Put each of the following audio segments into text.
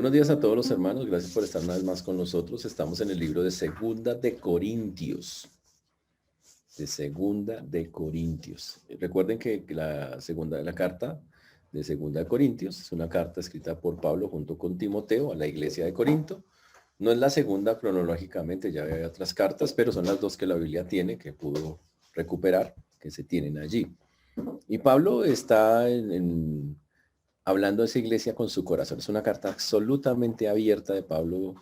Buenos días a todos los hermanos, gracias por estar una vez más con nosotros. Estamos en el libro de Segunda de Corintios. Recuerden que la carta de Segunda de Corintios es una carta escrita por Pablo junto con Timoteo a la iglesia de Corinto. No es la segunda cronológicamente, ya hay otras cartas, pero son las dos que la Biblia tiene, que pudo recuperar, que se tienen allí. Y Pablo está hablando de esa iglesia con su corazón. Es una carta absolutamente abierta de Pablo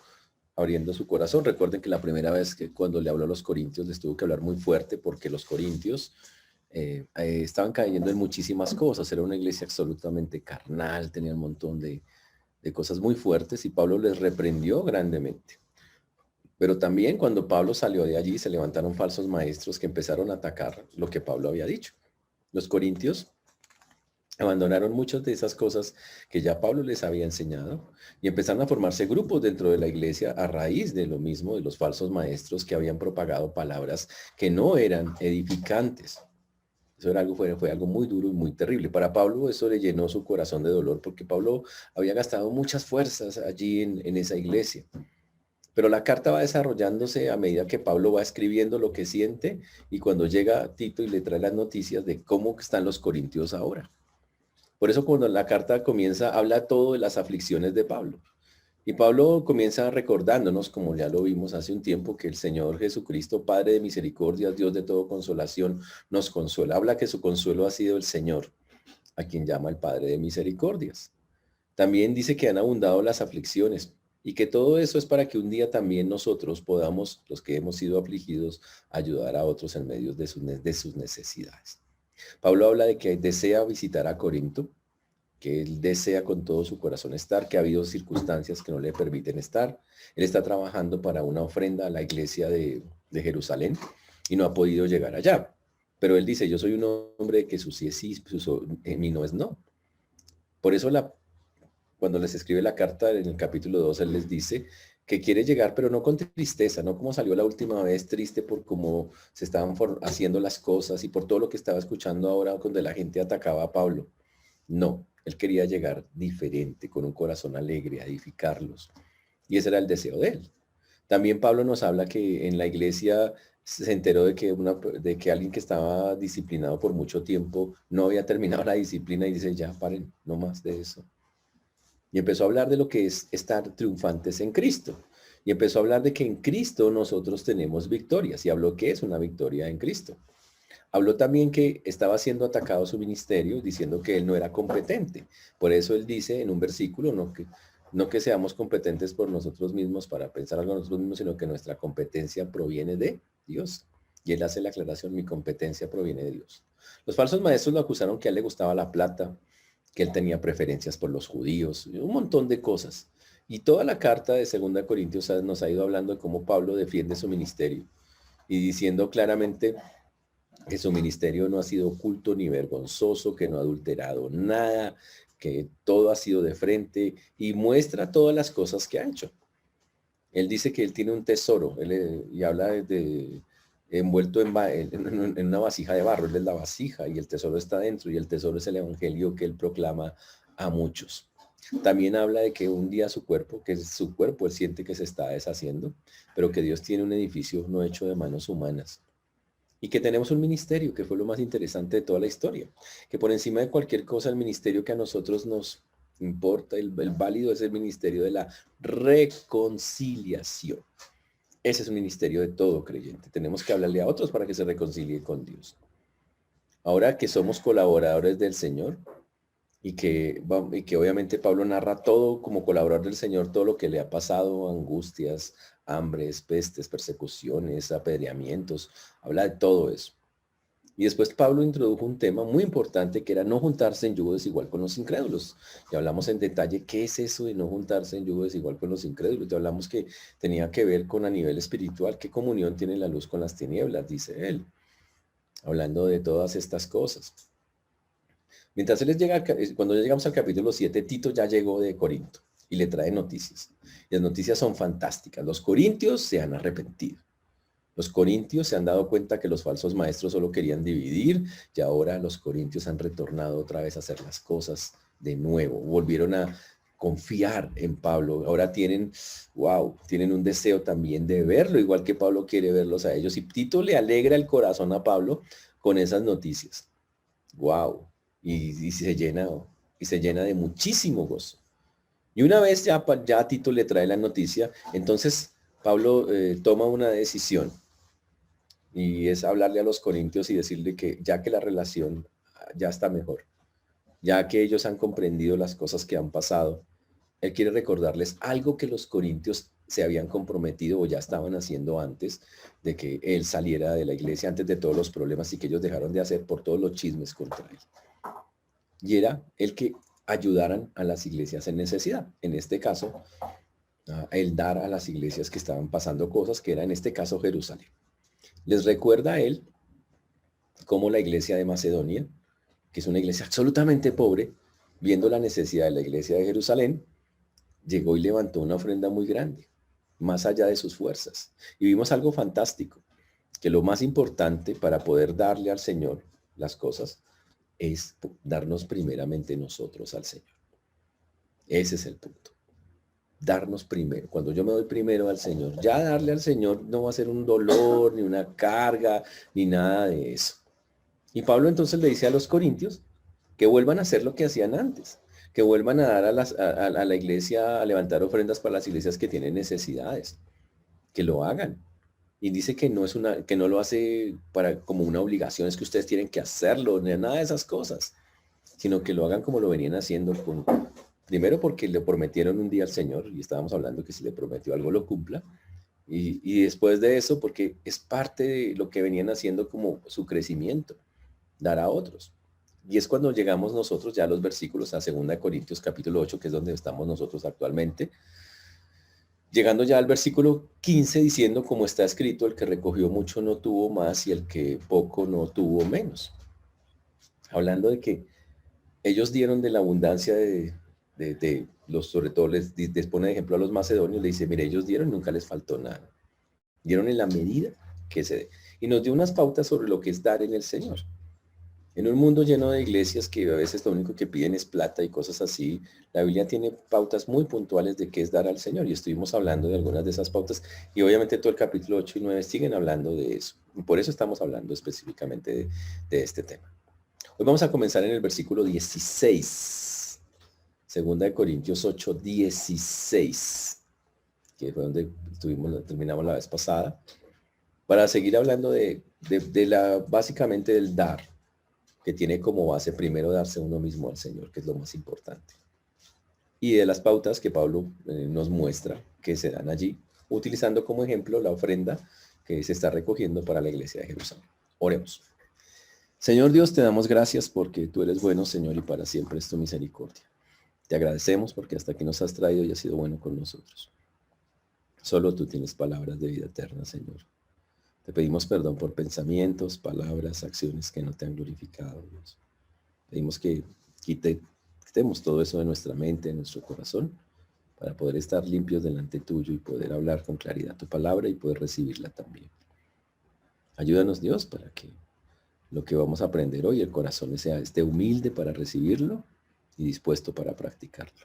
abriendo su corazón. Recuerden que la primera vez que cuando le habló a los corintios les tuvo que hablar muy fuerte porque los corintios estaban cayendo en muchísimas cosas. Era una iglesia absolutamente carnal, tenía un montón de cosas muy fuertes y Pablo les reprendió grandemente. Pero también cuando Pablo salió de allí se levantaron falsos maestros que empezaron a atacar lo que Pablo había dicho. Los corintios abandonaron muchas de esas cosas que ya Pablo les había enseñado y empezaron a formarse grupos dentro de la iglesia a raíz de lo mismo, de los falsos maestros que habían propagado palabras que no eran edificantes. Eso era fue algo muy duro y muy terrible. Para Pablo eso le llenó su corazón de dolor porque Pablo había gastado muchas fuerzas allí en esa iglesia. Pero la carta va desarrollándose a medida que Pablo va escribiendo lo que siente y cuando llega Tito y le trae las noticias de cómo están los corintios ahora. Por eso cuando la carta comienza, habla todo de las aflicciones de Pablo. Y Pablo comienza recordándonos, como ya lo vimos hace un tiempo, que el Señor Jesucristo, Padre de misericordia, Dios de todo consolación, nos consuela. Habla que su consuelo ha sido el Señor, a quien llama el Padre de misericordias. También dice que han abundado las aflicciones y que todo eso es para que un día también nosotros podamos, los que hemos sido afligidos, ayudar a otros en medio de sus necesidades. Pablo habla de que desea visitar a Corinto, que él desea con todo su corazón estar, que ha habido circunstancias que no le permiten estar. Él está trabajando para una ofrenda a la iglesia de Jerusalén y no ha podido llegar allá. Pero él dice, yo soy un hombre que su sí es sí, en mí no es no. Por eso cuando les escribe la carta en el capítulo 2, él les dice que quiere llegar, pero no con tristeza, no como salió la última vez, triste por cómo se estaban haciendo las cosas y por todo lo que estaba escuchando ahora cuando la gente atacaba a Pablo. No, él quería llegar diferente, con un corazón alegre, a edificarlos. Y ese era el deseo de él. También Pablo nos habla que en la iglesia se enteró de que alguien que estaba disciplinado por mucho tiempo no había terminado la disciplina y dice, ya paren, no más de eso. Y empezó a hablar de lo que es estar triunfantes en Cristo. Y empezó a hablar de que en Cristo nosotros tenemos victorias. Y habló que es una victoria en Cristo. Habló también que estaba siendo atacado su ministerio, diciendo que él no era competente. Por eso él dice en un versículo, no que seamos competentes por nosotros mismos para pensar algo nosotros mismos, sino que nuestra competencia proviene de Dios. Y él hace la aclaración, mi competencia proviene de Dios. Los falsos maestros lo acusaron que a él le gustaba la plata, que él tenía preferencias por los judíos, un montón de cosas. Y toda la carta de 2 Corintios nos ha ido hablando de cómo Pablo defiende su ministerio y diciendo claramente que su ministerio no ha sido oculto ni vergonzoso, que no ha adulterado nada, que todo ha sido de frente y muestra todas las cosas que ha hecho. Él dice que él tiene un tesoro y habla de envuelto en una vasija de barro. Él es la vasija y el tesoro está dentro y el tesoro es el evangelio que él proclama a muchos. También habla de que un día su cuerpo, que es su cuerpo, él siente que se está deshaciendo, pero que Dios tiene un edificio no hecho de manos humanas. Y que tenemos un ministerio, que fue lo más interesante de toda la historia. Que por encima de cualquier cosa, el ministerio que a nosotros nos importa, el válido es el ministerio de la reconciliación. Ese es un ministerio de todo creyente. Tenemos que hablarle a otros para que se reconcilie con Dios. Ahora que somos colaboradores del Señor y que obviamente Pablo narra todo como colaborador del Señor, todo lo que le ha pasado, angustias, hambres, pestes, persecuciones, apedreamientos, habla de todo eso. Y después Pablo introdujo un tema muy importante que era no juntarse en yugo desigual con los incrédulos. Y hablamos en detalle qué es eso de no juntarse en yugo desigual con los incrédulos. Y hablamos que tenía que ver con a nivel espiritual, qué comunión tiene la luz con las tinieblas, dice él. Hablando de todas estas cosas. Mientras él llega, cuando llegamos al capítulo 7, Tito ya llegó de Corinto y le trae noticias. Y las noticias son fantásticas. Los corintios se han arrepentido. Los corintios se han dado cuenta que los falsos maestros solo querían dividir y ahora los corintios han retornado otra vez a hacer las cosas de nuevo. Volvieron a confiar en Pablo. Ahora tienen, wow, tienen un deseo también de verlo, igual que Pablo quiere verlos a ellos. Y Tito le alegra el corazón a Pablo con esas noticias. Wow. Y se llena de muchísimo gozo. Y una vez ya Tito le trae la noticia, entonces Pablo toma una decisión y es hablarle a los corintios y decirle que ya que la relación ya está mejor, ya que ellos han comprendido las cosas que han pasado, él quiere recordarles algo que los corintios se habían comprometido o ya estaban haciendo antes de que él saliera de la iglesia, antes de todos los problemas y que ellos dejaron de hacer por todos los chismes contra él. Y era el que ayudaran a las iglesias en necesidad. En este caso, el dar a las iglesias que estaban pasando cosas, que era en este caso Jerusalén. Les recuerda a él cómo la iglesia de Macedonia, que es una iglesia absolutamente pobre, viendo la necesidad de la iglesia de Jerusalén, llegó y levantó una ofrenda muy grande, más allá de sus fuerzas. Y vimos algo fantástico, que lo más importante para poder darle al Señor las cosas es darnos primeramente nosotros al Señor. Ese es el punto. Darnos primero. Cuando yo me doy primero al Señor, ya darle al Señor no va a ser un dolor, ni una carga, ni nada de eso. Y Pablo entonces le dice a los corintios que vuelvan a hacer lo que hacían antes, que vuelvan a dar a la iglesia, a levantar ofrendas para las iglesias que tienen necesidades, que lo hagan. Y dice que que no lo hace como una obligación, es que ustedes tienen que hacerlo, ni nada de esas cosas, sino que lo hagan como lo venían haciendo primero porque le prometieron un día al Señor, y estábamos hablando que si le prometió algo lo cumpla, y después de eso, porque es parte de lo que venían haciendo como su crecimiento, dar a otros. Y es cuando llegamos nosotros ya a los versículos a 2 Corintios capítulo 8, que es donde estamos nosotros actualmente, llegando ya al versículo 15 diciendo, como está escrito, el que recogió mucho no tuvo más y el que poco no tuvo menos. Hablando de que ellos dieron de la abundancia de los, sobre todo les pone de ejemplo a los macedonios, le dice, mire, ellos dieron y nunca les faltó nada. Dieron en la medida que se dé. Y nos dio unas pautas sobre lo que es dar en el Señor. En un mundo lleno de iglesias que a veces lo único que piden es plata y cosas así, la Biblia tiene pautas muy puntuales de qué es dar al Señor y estuvimos hablando de algunas de esas pautas y obviamente todo el capítulo 8 y 9 siguen hablando de eso. Y por eso estamos hablando específicamente de este tema. Hoy vamos a comenzar en el versículo 16, 2 Corintios 8, 16, que fue donde terminamos la vez pasada, para seguir hablando básicamente del dar, que tiene como base primero darse uno mismo al Señor, que es lo más importante. Y de las pautas que Pablo nos muestra que se dan allí, utilizando como ejemplo la ofrenda que se está recogiendo para la iglesia de Jerusalén. Oremos. Señor Dios, te damos gracias porque tú eres bueno, Señor, y para siempre es tu misericordia. Te agradecemos porque hasta aquí nos has traído y has sido bueno con nosotros. Solo tú tienes palabras de vida eterna, Señor. Te pedimos perdón por pensamientos, palabras, acciones que no te han glorificado, Dios. Pedimos que quitemos todo eso de nuestra mente, de nuestro corazón, para poder estar limpios delante tuyo y poder hablar con claridad tu palabra y poder recibirla también. Ayúdanos, Dios, para que lo que vamos a aprender hoy, el corazón esté humilde para recibirlo y dispuesto para practicarlo.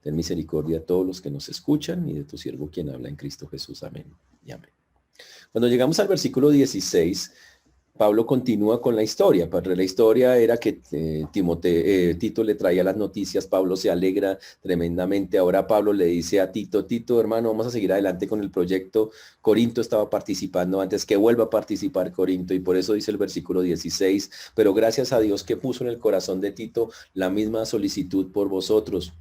Ten misericordia a todos los que nos escuchan y de tu siervo quien habla en Cristo Jesús. Amén y amén. Cuando llegamos al versículo 16, Pablo continúa con la historia. La historia era que Tito le traía las noticias, Pablo se alegra tremendamente. Ahora Pablo le dice a Tito, hermano, vamos a seguir adelante con el proyecto. Corinto estaba participando antes, que vuelva a participar Corinto. Y por eso dice el versículo 16, pero gracias a Dios que puso en el corazón de Tito la misma solicitud por vosotros.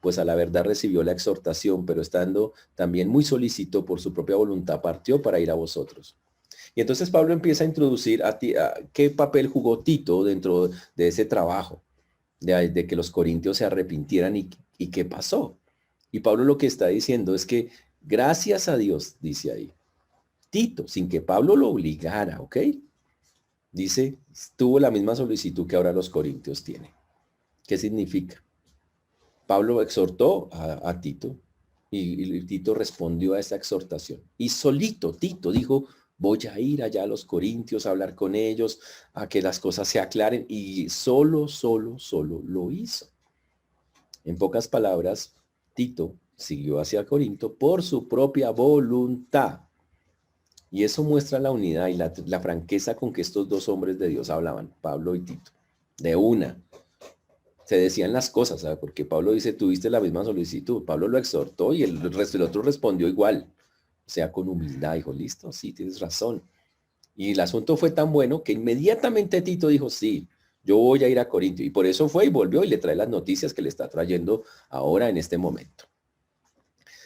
Pues a la verdad recibió la exhortación, pero estando también muy solícito por su propia voluntad, partió para ir a vosotros. Y entonces Pablo empieza a introducir a qué papel jugó Tito dentro de ese trabajo, de que los corintios se arrepintieran y qué pasó. Y Pablo lo que está diciendo es que gracias a Dios, dice ahí, Tito, sin que Pablo lo obligara, ¿ok? Dice, tuvo la misma solicitud que ahora los corintios tienen. ¿Qué significa? Pablo exhortó a Tito y Tito respondió a esa exhortación. Y solito Tito dijo, voy a ir allá a los corintios a hablar con ellos, a que las cosas se aclaren. Y solo lo hizo. En pocas palabras, Tito siguió hacia Corinto por su propia voluntad. Y eso muestra la unidad y la franqueza con que estos dos hombres de Dios hablaban, Pablo y Tito. De una. Se decían las cosas, ¿sabes? Porque Pablo dice, tuviste la misma solicitud. Pablo lo exhortó y el resto del otro respondió igual. O sea, con humildad, dijo, listo, sí, tienes razón. Y el asunto fue tan bueno que inmediatamente Tito dijo, sí, yo voy a ir a Corinto. Y por eso fue y volvió y le trae las noticias que le está trayendo ahora en este momento.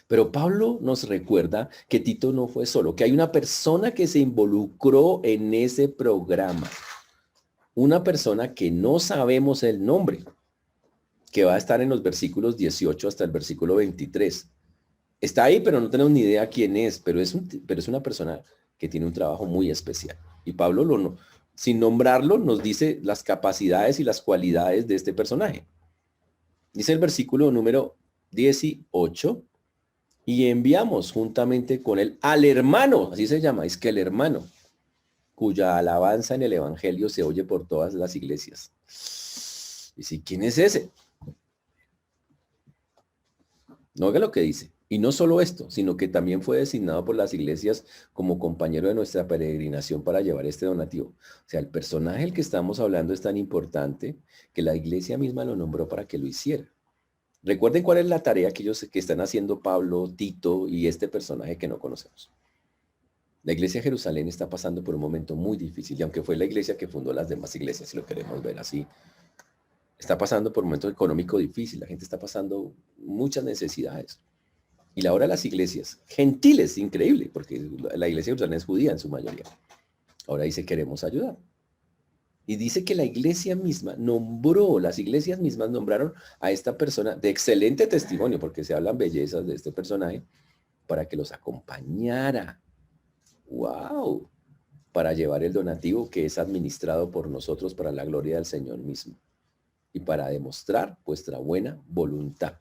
Pero Pablo nos recuerda que Tito no fue solo, que hay una persona que se involucró en ese programa. Una persona que no sabemos el nombre, que va a estar en los versículos 18 hasta el versículo 23. Está ahí, pero no tenemos ni idea quién es, pero es una persona que tiene un trabajo muy especial. Y Pablo, sin nombrarlo, nos dice las capacidades y las cualidades de este personaje. Dice el versículo número 18, y enviamos juntamente con él al hermano, así se llama, es que el hermano, cuya alabanza en el evangelio se oye por todas las iglesias. Y si, ¿quién es ese? No oiga lo que dice. Y no solo esto, sino que también fue designado por las iglesias como compañero de nuestra peregrinación para llevar este donativo. O sea, el personaje del que estamos hablando es tan importante que la iglesia misma lo nombró para que lo hiciera. Recuerden cuál es la tarea que están haciendo Pablo, Tito y este personaje que no conocemos. La iglesia de Jerusalén está pasando por un momento muy difícil, y aunque fue la iglesia que fundó las demás iglesias, si lo queremos ver así, está pasando por un momento económico difícil, la gente está pasando muchas necesidades. Y la hora de las iglesias, gentiles, increíble, porque la iglesia de Jerusalén es judía en su mayoría. Ahora dice, queremos ayudar. Y dice que la iglesia misma las iglesias mismas nombraron a esta persona de excelente testimonio, porque se hablan bellezas de este personaje, para que los acompañara. ¡Wow! Para llevar el donativo que es administrado por nosotros para la gloria del Señor mismo. Y para demostrar vuestra buena voluntad.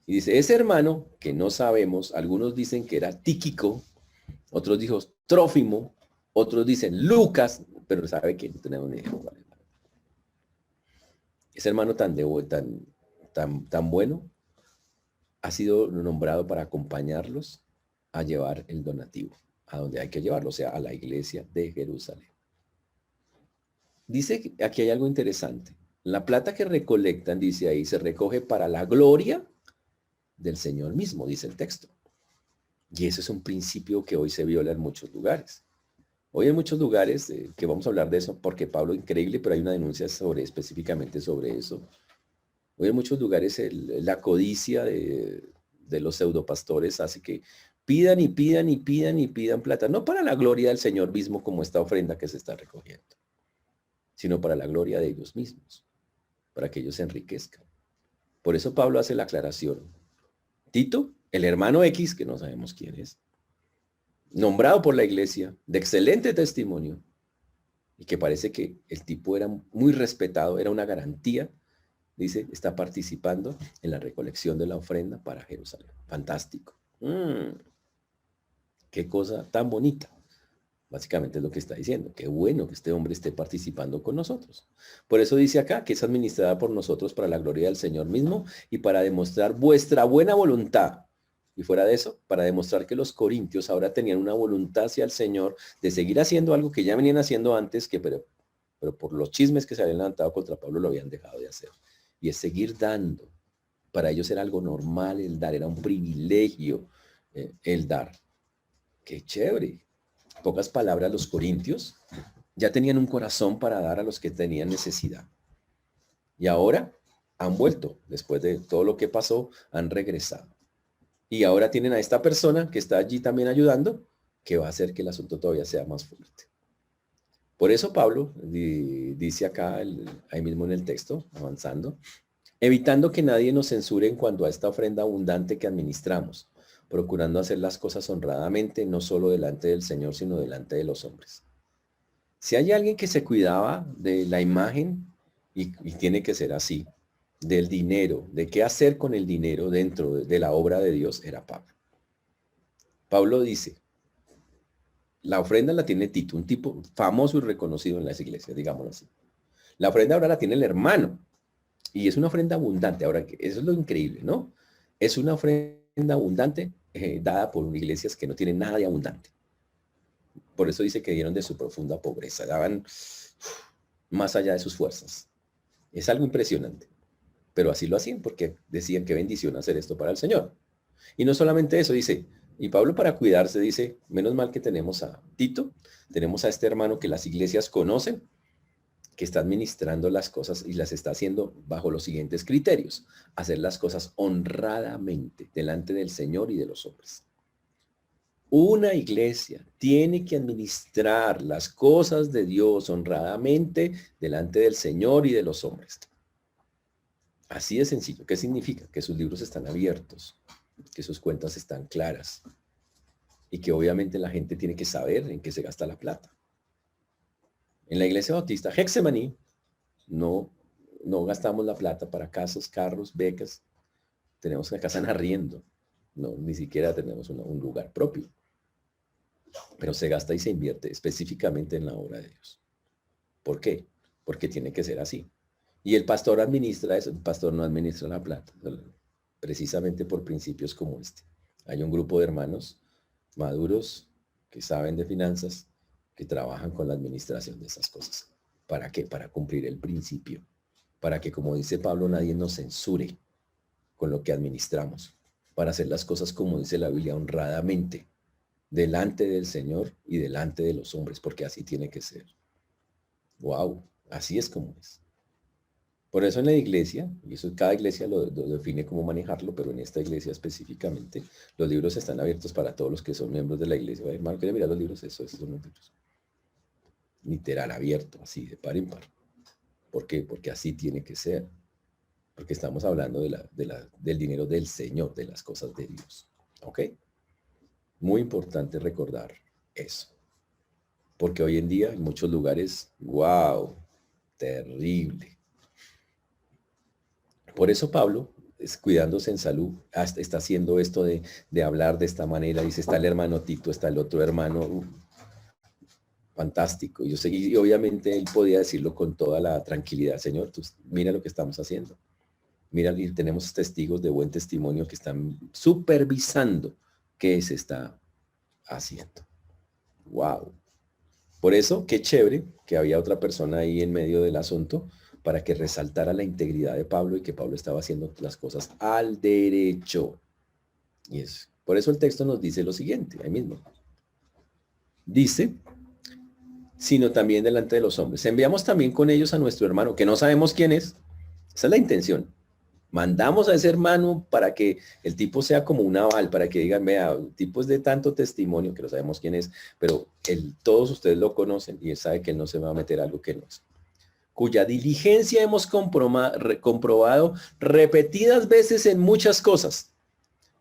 Y dice, ese hermano, que no sabemos, algunos dicen que era Tíquico, otros dicen Trófimo, otros dicen Lucas, pero sabe que no tenemos ni idea. Ese hermano tan bueno ha sido nombrado para acompañarlos a llevar el donativo, a donde hay que llevarlo, o sea, a la iglesia de Jerusalén. Dice que aquí hay algo interesante. La plata que recolectan, dice ahí, se recoge para la gloria del Señor mismo, dice el texto. Y eso es un principio que hoy se viola en muchos lugares. Hoy en muchos lugares, que vamos a hablar de eso, porque Pablo, increíble, pero hay una denuncia específicamente sobre eso. Hoy en muchos lugares la codicia de los pseudopastores hace que pidan y pidan y pidan y pidan plata, no para la gloria del Señor mismo como esta ofrenda que se está recogiendo, sino para la gloria de ellos mismos, para que ellos se enriquezcan. Por eso Pablo hace la aclaración. Tito, el hermano X, que no sabemos quién es, nombrado por la iglesia, de excelente testimonio, y que parece que el tipo era muy respetado, era una garantía, dice, está participando en la recolección de la ofrenda para Jerusalén. Fantástico. Qué cosa tan bonita. Básicamente es lo que está diciendo. Qué bueno que este hombre esté participando con nosotros. Por eso dice acá que es administrada por nosotros para la gloria del Señor mismo y para demostrar vuestra buena voluntad. Y fuera de eso, para demostrar que los corintios ahora tenían una voluntad hacia el Señor de seguir haciendo algo que ya venían haciendo antes, pero por los chismes que se habían levantado contra Pablo lo habían dejado de hacer. Y es seguir dando. Para ellos era algo normal el dar, era un privilegio el dar. Qué chévere. En pocas palabras, los corintios ya tenían un corazón para dar a los que tenían necesidad. Y ahora han vuelto, después de todo lo que pasó, han regresado. Y ahora tienen a esta persona que está allí también ayudando, que va a hacer que el asunto todavía sea más fuerte. Por eso Pablo dice acá, ahí mismo en el texto, avanzando, evitando que nadie nos censure en cuanto a esta ofrenda abundante que administramos, procurando hacer las cosas honradamente, no solo delante del Señor, sino delante de los hombres. Si hay alguien que se cuidaba de la imagen, y tiene que ser así, del dinero, de qué hacer con el dinero dentro de la obra de Dios, era Pablo. Pablo dice, la ofrenda la tiene Tito, un tipo famoso y reconocido en las iglesias, digámoslo así. La ofrenda ahora la tiene el hermano. Y es una ofrenda abundante. Ahora, eso es lo increíble, ¿no? Es una ofrenda abundante dada por iglesias que no tienen nada de abundante. Por eso dice que dieron de su profunda pobreza. Daban más allá de sus fuerzas. Es algo impresionante. Pero así lo hacían porque decían qué bendición hacer esto para el Señor. Y no solamente eso, dice, y Pablo para cuidarse dice, menos mal que tenemos a Tito, tenemos a este hermano que las iglesias conocen, que está administrando las cosas y las está haciendo bajo los siguientes criterios. Hacer las cosas honradamente delante del Señor y de los hombres. Una iglesia tiene que administrar las cosas de Dios honradamente delante del Señor y de los hombres. Así de sencillo. ¿Qué significa? Que sus libros están abiertos, que sus cuentas están claras y que obviamente la gente tiene que saber en qué se gasta la plata. En la iglesia bautista Hexemaní no gastamos la plata para casas, carros, becas. Tenemos una casa en arriendo. No, ni siquiera tenemos un lugar propio. Pero se gasta y se invierte específicamente en la obra de Dios. ¿Por qué? Porque tiene que ser así. Y el pastor administra eso. El pastor no administra la plata. Precisamente por principios como este. Hay un grupo de hermanos maduros que saben de finanzas, que trabajan con la administración de esas cosas. ¿Para qué? Para cumplir el principio. Para que, como dice Pablo, nadie nos censure con lo que administramos. Para hacer las cosas como dice la Biblia, honradamente, delante del Señor y delante de los hombres, porque así tiene que ser. ¡Wow! Así es como es. Por eso en la iglesia, y eso cada iglesia lo define cómo manejarlo, pero en esta iglesia específicamente, los libros están abiertos para todos los que son miembros de la iglesia. Hermano, ¿quiere mirar los libros? Esos son los libros. Literal, abierto, así, de par en par. ¿Por qué? Porque así tiene que ser. Porque estamos hablando del dinero del Señor, de las cosas de Dios. ¿Ok? Muy importante recordar eso. Porque hoy en día en muchos lugares, wow, terrible. Por eso Pablo, cuidándose en salud, está haciendo esto de hablar de esta manera. Dice, está el hermano Tito, está el otro hermano. Fantástico. Y obviamente él podía decirlo con toda la tranquilidad. Señor, tú, mira lo que estamos haciendo. Mira, y tenemos testigos de buen testimonio que están supervisando qué se está haciendo. Wow. Por eso, qué chévere que había otra persona ahí en medio del asunto para que resaltara la integridad de Pablo y que Pablo estaba haciendo las cosas al derecho. Y es, por eso el texto nos dice lo siguiente, ahí mismo. Dice, sino también delante de los hombres. Enviamos también con ellos a nuestro hermano, que no sabemos quién es. Esa es la intención. Mandamos a ese hermano para que el tipo sea como un aval, para que digan, vea, el tipo es de tanto testimonio, que no sabemos quién es, pero todos ustedes lo conocen y él sabe que él no se va a meter a algo que no es. Cuya diligencia hemos comprobado repetidas veces en muchas cosas.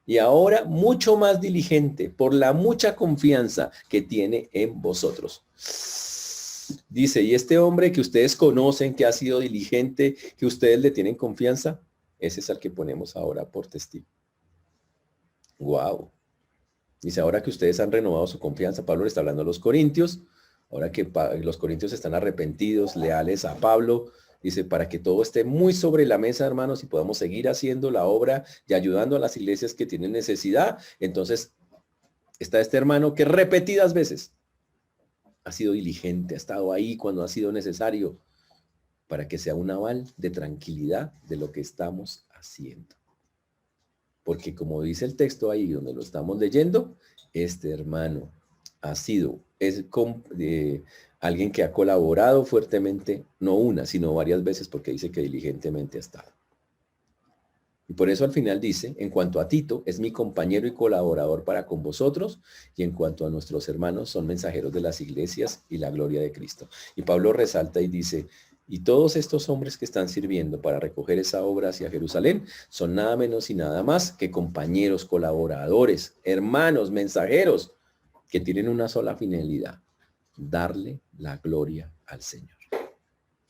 Y ahora mucho más diligente por la mucha confianza que tiene en vosotros. Dice, y este hombre que ustedes conocen, que ha sido diligente, que ustedes le tienen confianza, ese es al que ponemos ahora por testigo. Wow. Dice, ahora que ustedes han renovado su confianza, Pablo le está hablando a los corintios, ahora que los corintios están arrepentidos, leales a Pablo, dice, para que todo esté muy sobre la mesa, hermanos, y podamos seguir haciendo la obra y ayudando a las iglesias que tienen necesidad. Entonces, está este hermano que repetidas veces ha sido diligente, ha estado ahí cuando ha sido necesario, para que sea un aval de tranquilidad de lo que estamos haciendo. Porque como dice el texto ahí donde lo estamos leyendo, este hermano es alguien que ha colaborado fuertemente, no una, sino varias veces, porque dice que diligentemente ha estado. Y por eso al final dice, en cuanto a Tito, es mi compañero y colaborador para con vosotros, y en cuanto a nuestros hermanos, son mensajeros de las iglesias y la gloria de Cristo. Y Pablo resalta y dice, y todos estos hombres que están sirviendo para recoger esa obra hacia Jerusalén, son nada menos y nada más que compañeros, colaboradores, hermanos, mensajeros, que tienen una sola finalidad, darle la gloria al Señor.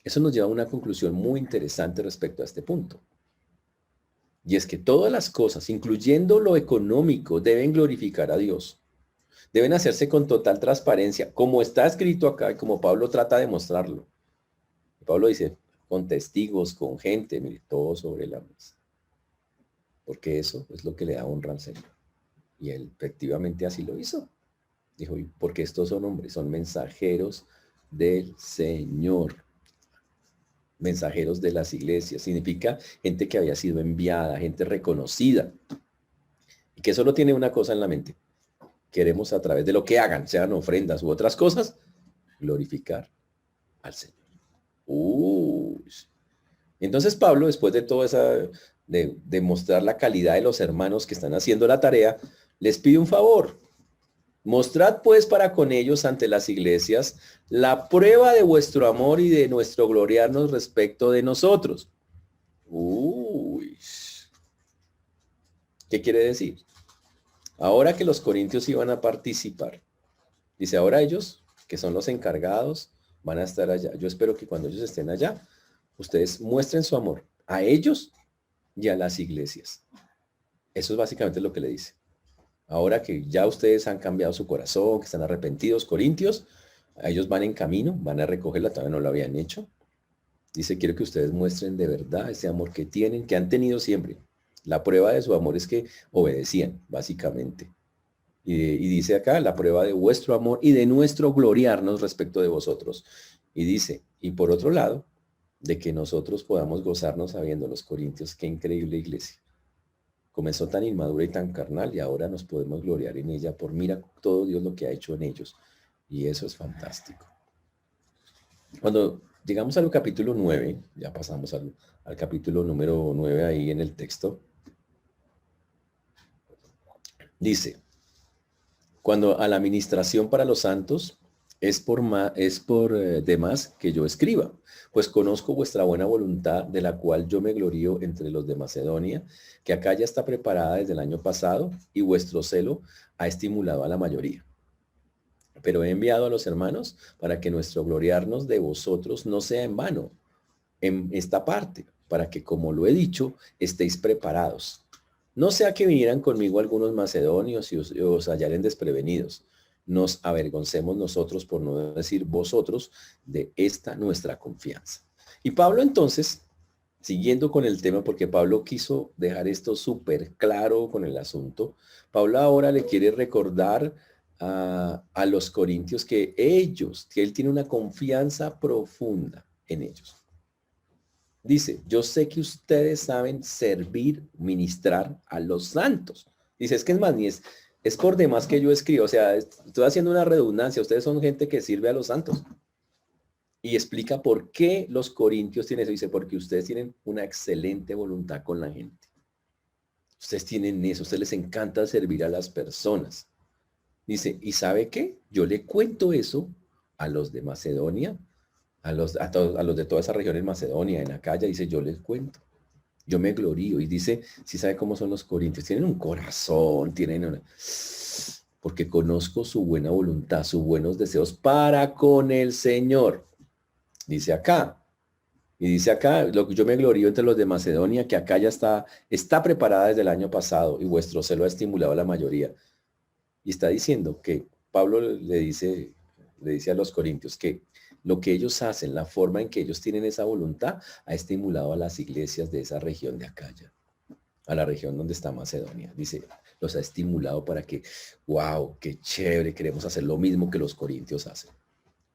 Eso nos lleva a una conclusión muy interesante respecto a este punto. Y es que todas las cosas, incluyendo lo económico, deben glorificar a Dios. Deben hacerse con total transparencia, como está escrito acá y como Pablo trata de mostrarlo. Pablo dice, con testigos, con gente, mire, todo sobre la mesa. Porque eso es lo que le da honra al Señor. Y él efectivamente así lo hizo. Dijo, "Y porque estos son hombres, son mensajeros del Señor, mensajeros de las iglesias". Significa gente que había sido enviada, gente reconocida. Y que solo tiene una cosa en la mente. Queremos a través de lo que hagan, sean ofrendas u otras cosas, glorificar al Señor. Entonces Pablo, después de todo esa, de mostrar la calidad de los hermanos que están haciendo la tarea, les pide un favor. Mostrad pues para con ellos ante las iglesias la prueba de vuestro amor y de nuestro gloriarnos respecto de nosotros. ¿Qué quiere decir? Ahora que los corintios iban a participar, dice, ahora ellos, que son los encargados, van a estar allá. Yo espero que cuando ellos estén allá, ustedes muestren su amor a ellos y a las iglesias. Eso es básicamente lo que le dice. Ahora que ya ustedes han cambiado su corazón, que están arrepentidos, corintios, ellos van en camino, van a recogerla, todavía no lo habían hecho. Dice, quiero que ustedes muestren de verdad ese amor que tienen, que han tenido siempre. La prueba de su amor es que obedecían, básicamente. Y dice acá, la prueba de vuestro amor y de nuestro gloriarnos respecto de vosotros. Y dice, y por otro lado, de que nosotros podamos gozarnos sabiendo los corintios, qué increíble iglesia. Comenzó tan inmadura y tan carnal y ahora nos podemos gloriar en ella por mira todo Dios lo que ha hecho en ellos. Y eso es fantástico. Cuando llegamos al capítulo 9, ya pasamos al capítulo número 9 ahí en el texto, dice, cuando a la administración para los santos es por demás que yo escriba, pues conozco vuestra buena voluntad, de la cual yo me glorío entre los de Macedonia, que acá ya está preparada desde el año pasado, y vuestro celo ha estimulado a la mayoría. Pero he enviado a los hermanos para que nuestro gloriarnos de vosotros no sea en vano en esta parte, para que, como lo he dicho, estéis preparados. No sea que vinieran conmigo algunos macedonios y os hallaren desprevenidos. Nos avergoncemos nosotros, por no decir vosotros, de esta nuestra confianza. Y Pablo entonces, siguiendo con el tema, porque Pablo quiso dejar esto súper claro con el asunto, Pablo ahora le quiere recordar a los corintios que él tiene una confianza profunda en ellos. Dice, yo sé que ustedes saben servir, ministrar a los santos. Dice, es que es más, ni es por demás que yo escribo. O sea, estoy haciendo una redundancia. Ustedes son gente que sirve a los santos. Y explica por qué los corintios tienen eso. Dice, porque ustedes tienen una excelente voluntad con la gente. Ustedes tienen eso. A ustedes les encanta servir a las personas. Dice, ¿y sabe qué? Yo le cuento eso a los de Macedonia, a los de toda esa región en Macedonia, en Acaya, dice, yo les cuento, yo me glorío. Y dice, si sabe cómo son los corintios, tienen un corazón, porque conozco su buena voluntad, sus buenos deseos para con el Señor. Dice acá, y dice acá, lo que yo me glorío entre los de Macedonia, que acá ya está preparada desde el año pasado, y vuestro celo ha estimulado a la mayoría. Y está diciendo que Pablo le dice a los corintios que lo que ellos hacen, la forma en que ellos tienen esa voluntad, ha estimulado a las iglesias de esa región de Acaya, a la región donde está Macedonia. Dice, los ha estimulado para que, wow, qué chévere, queremos hacer lo mismo que los corintios hacen.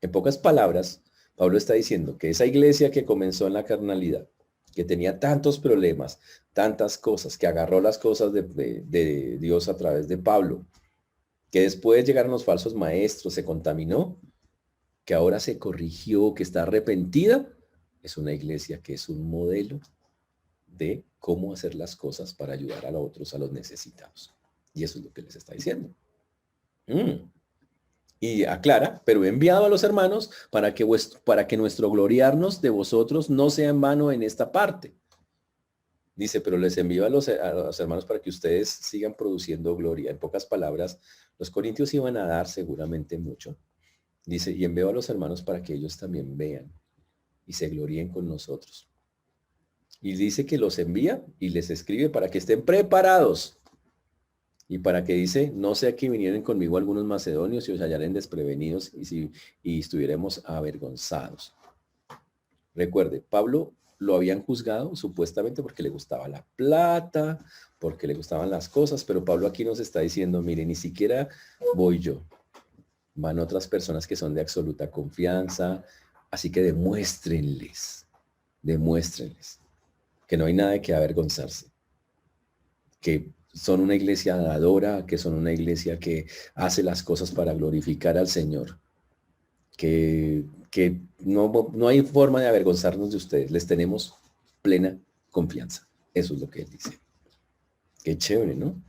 En pocas palabras, Pablo está diciendo que esa iglesia que comenzó en la carnalidad, que tenía tantos problemas, tantas cosas, que agarró las cosas de Dios a través de Pablo, que después llegaron los falsos maestros, se contaminó, que ahora se corrigió, que está arrepentida, es una iglesia que es un modelo de cómo hacer las cosas para ayudar a los otros, a los necesitados. Y eso es lo que les está diciendo. Y aclara, pero he enviado a los hermanos para que nuestro gloriarnos de vosotros no sea en vano en esta parte. Dice, pero les envío a los hermanos para que ustedes sigan produciendo gloria. En pocas palabras, los corintios iban a dar seguramente mucho. Dice, y envío a los hermanos para que ellos también vean y se gloríen con nosotros. Y dice que los envía y les escribe para que estén preparados. Y para que dice, no sea que vinieran conmigo algunos macedonios y os hallaren desprevenidos y estuviéramos avergonzados. Recuerde, Pablo lo habían juzgado supuestamente porque le gustaba la plata, porque le gustaban las cosas, pero Pablo aquí nos está diciendo, mire, ni siquiera voy yo, van otras personas que son de absoluta confianza, así que demuéstrenles que no hay nada de que avergonzarse, que son una iglesia dadora, que son una iglesia que hace las cosas para glorificar al Señor, que no hay forma de avergonzarnos de ustedes, les tenemos plena confianza. Eso es lo que él dice. Qué chévere, ¿no?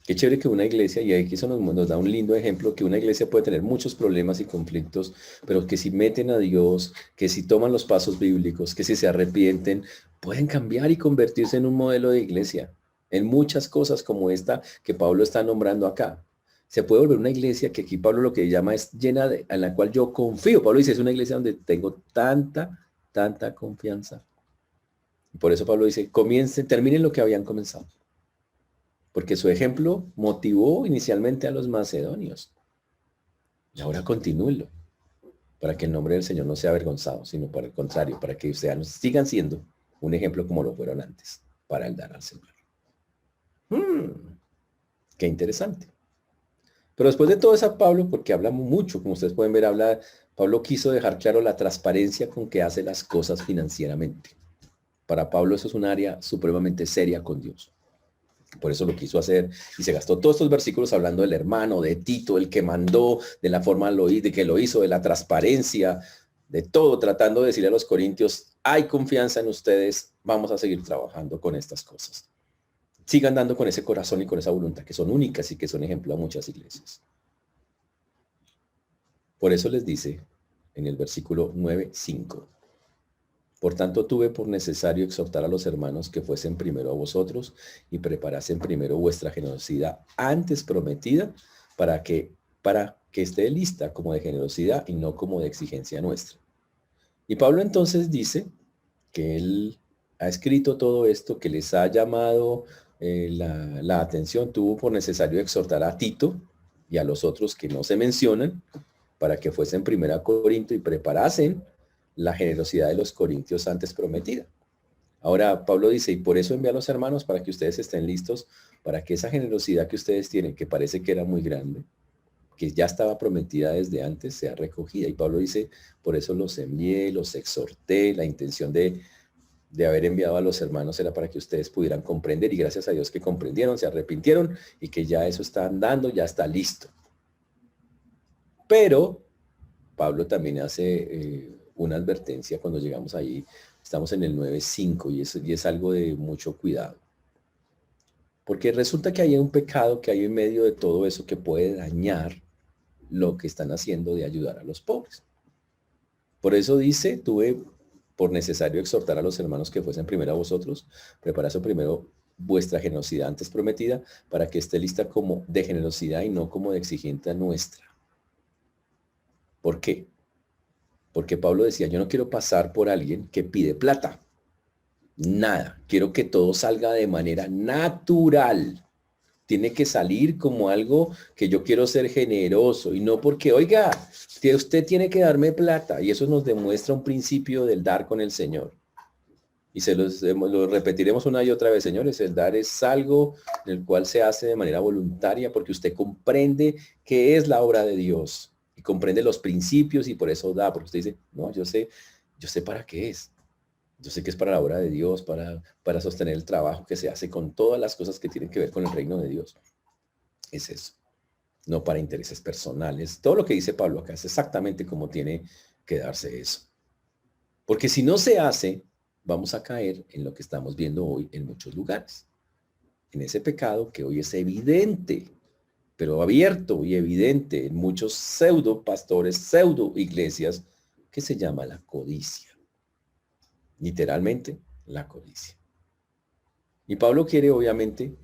Qué chévere que una iglesia, y aquí eso nos da un lindo ejemplo, que una iglesia puede tener muchos problemas y conflictos, pero que si meten a Dios, que si toman los pasos bíblicos, que si se arrepienten, pueden cambiar y convertirse en un modelo de iglesia, en muchas cosas como esta que Pablo está nombrando acá. Se puede volver una iglesia que aquí Pablo lo que llama es llena de, en la cual yo confío. Pablo dice, es una iglesia donde tengo tanta confianza. Y por eso Pablo dice, comiencen, terminen lo que habían comenzado. Porque su ejemplo motivó inicialmente a los macedonios. Y ahora continúenlo, para que el nombre del Señor no sea avergonzado, sino para el contrario, para que ustedes sigan siendo un ejemplo como lo fueron antes, para el dar al Señor. Qué interesante. Pero después de todo eso, Pablo, porque habla mucho, como ustedes pueden ver, Pablo quiso dejar claro la transparencia con que hace las cosas financieramente. Para Pablo eso es un área supremamente seria con Dios. Por eso lo quiso hacer y se gastó todos estos versículos hablando del hermano, de Tito, el que mandó, de la forma de que lo hizo, de la transparencia, de todo, tratando de decirle a los corintios, hay confianza en ustedes, vamos a seguir trabajando con estas cosas. Sigan dando con ese corazón y con esa voluntad que son únicas y que son ejemplo a muchas iglesias. Por eso les dice en el versículo 9:5. Por tanto, tuve por necesario exhortar a los hermanos que fuesen primero a vosotros y preparasen primero vuestra generosidad antes prometida para que esté lista como de generosidad y no como de exigencia nuestra. Y Pablo entonces dice que él ha escrito todo esto, que les ha llamado la atención, tuvo por necesario exhortar a Tito y a los otros que no se mencionan para que fuesen primero a Corinto y preparasen la generosidad de los corintios antes prometida. Ahora Pablo dice, y por eso envía a los hermanos para que ustedes estén listos, para que esa generosidad que ustedes tienen, que parece que era muy grande, que ya estaba prometida desde antes, sea recogida. Y Pablo dice, por eso los envié, los exhorté, la intención de haber enviado a los hermanos era para que ustedes pudieran comprender, y gracias a Dios que comprendieron, se arrepintieron, y que ya eso está andando, ya está listo. Pero Pablo también hace una advertencia cuando llegamos ahí, estamos en el 9:5 y es algo de mucho cuidado. Porque resulta que hay un pecado que hay en medio de todo eso que puede dañar lo que están haciendo de ayudar a los pobres. Por eso dice, tuve por necesario exhortar a los hermanos que fuesen primero a vosotros, preparad primero vuestra generosidad antes prometida, para que esté lista como de generosidad y no como de exigente nuestra. ¿Por qué? Porque Pablo decía, yo no quiero pasar por alguien que pide plata. Nada. Quiero que todo salga de manera natural. Tiene que salir como algo que yo quiero ser generoso y no porque, oiga, que usted tiene que darme plata. Y eso nos demuestra un principio del dar con el Señor. Y lo repetiremos una y otra vez, señores. El dar es algo en el cual se hace de manera voluntaria porque usted comprende que es la obra de Dios y comprende los principios y por eso da, porque usted dice, no, yo sé para qué es. Yo sé que es para la obra de Dios, para sostener el trabajo que se hace con todas las cosas que tienen que ver con el reino de Dios. Es eso, no para intereses personales. Todo lo que dice Pablo acá es exactamente como tiene que darse eso. Porque si no se hace, vamos a caer en lo que estamos viendo hoy en muchos lugares. En ese pecado que hoy es evidente, pero abierto y evidente en muchos pseudo pastores, pseudo iglesias, que se llama la codicia. Literalmente, la codicia. Y Pablo quiere, obviamente,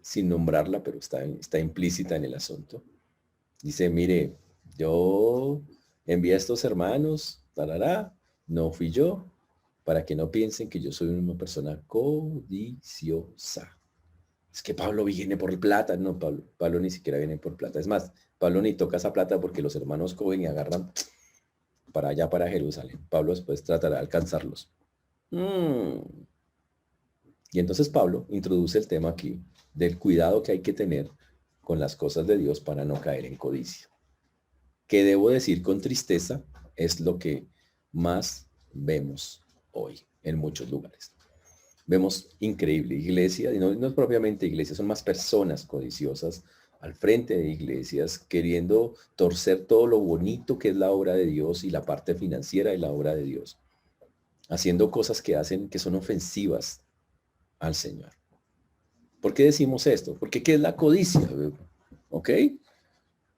sin nombrarla, pero está implícita en el asunto. Dice, mire, yo envié a estos hermanos, no fui yo, para que no piensen que yo soy una persona codiciosa. Es que Pablo viene por plata. No, Pablo ni siquiera viene por plata. Es más, Pablo ni toca esa plata porque los hermanos cogen y agarran para allá, para Jerusalén. Pablo después tratará de alcanzarlos. Y entonces Pablo introduce el tema aquí del cuidado que hay que tener con las cosas de Dios para no caer en codicia. Que debo decir con tristeza es lo que más vemos hoy en muchos lugares. Vemos increíble iglesia, y no es propiamente iglesia, son más personas codiciosas al frente de iglesias, queriendo torcer todo lo bonito que es la obra de Dios y la parte financiera de la obra de Dios, haciendo cosas que son ofensivas al Señor. ¿Por qué decimos esto? Porque ¿qué es la codicia? ¿Ok?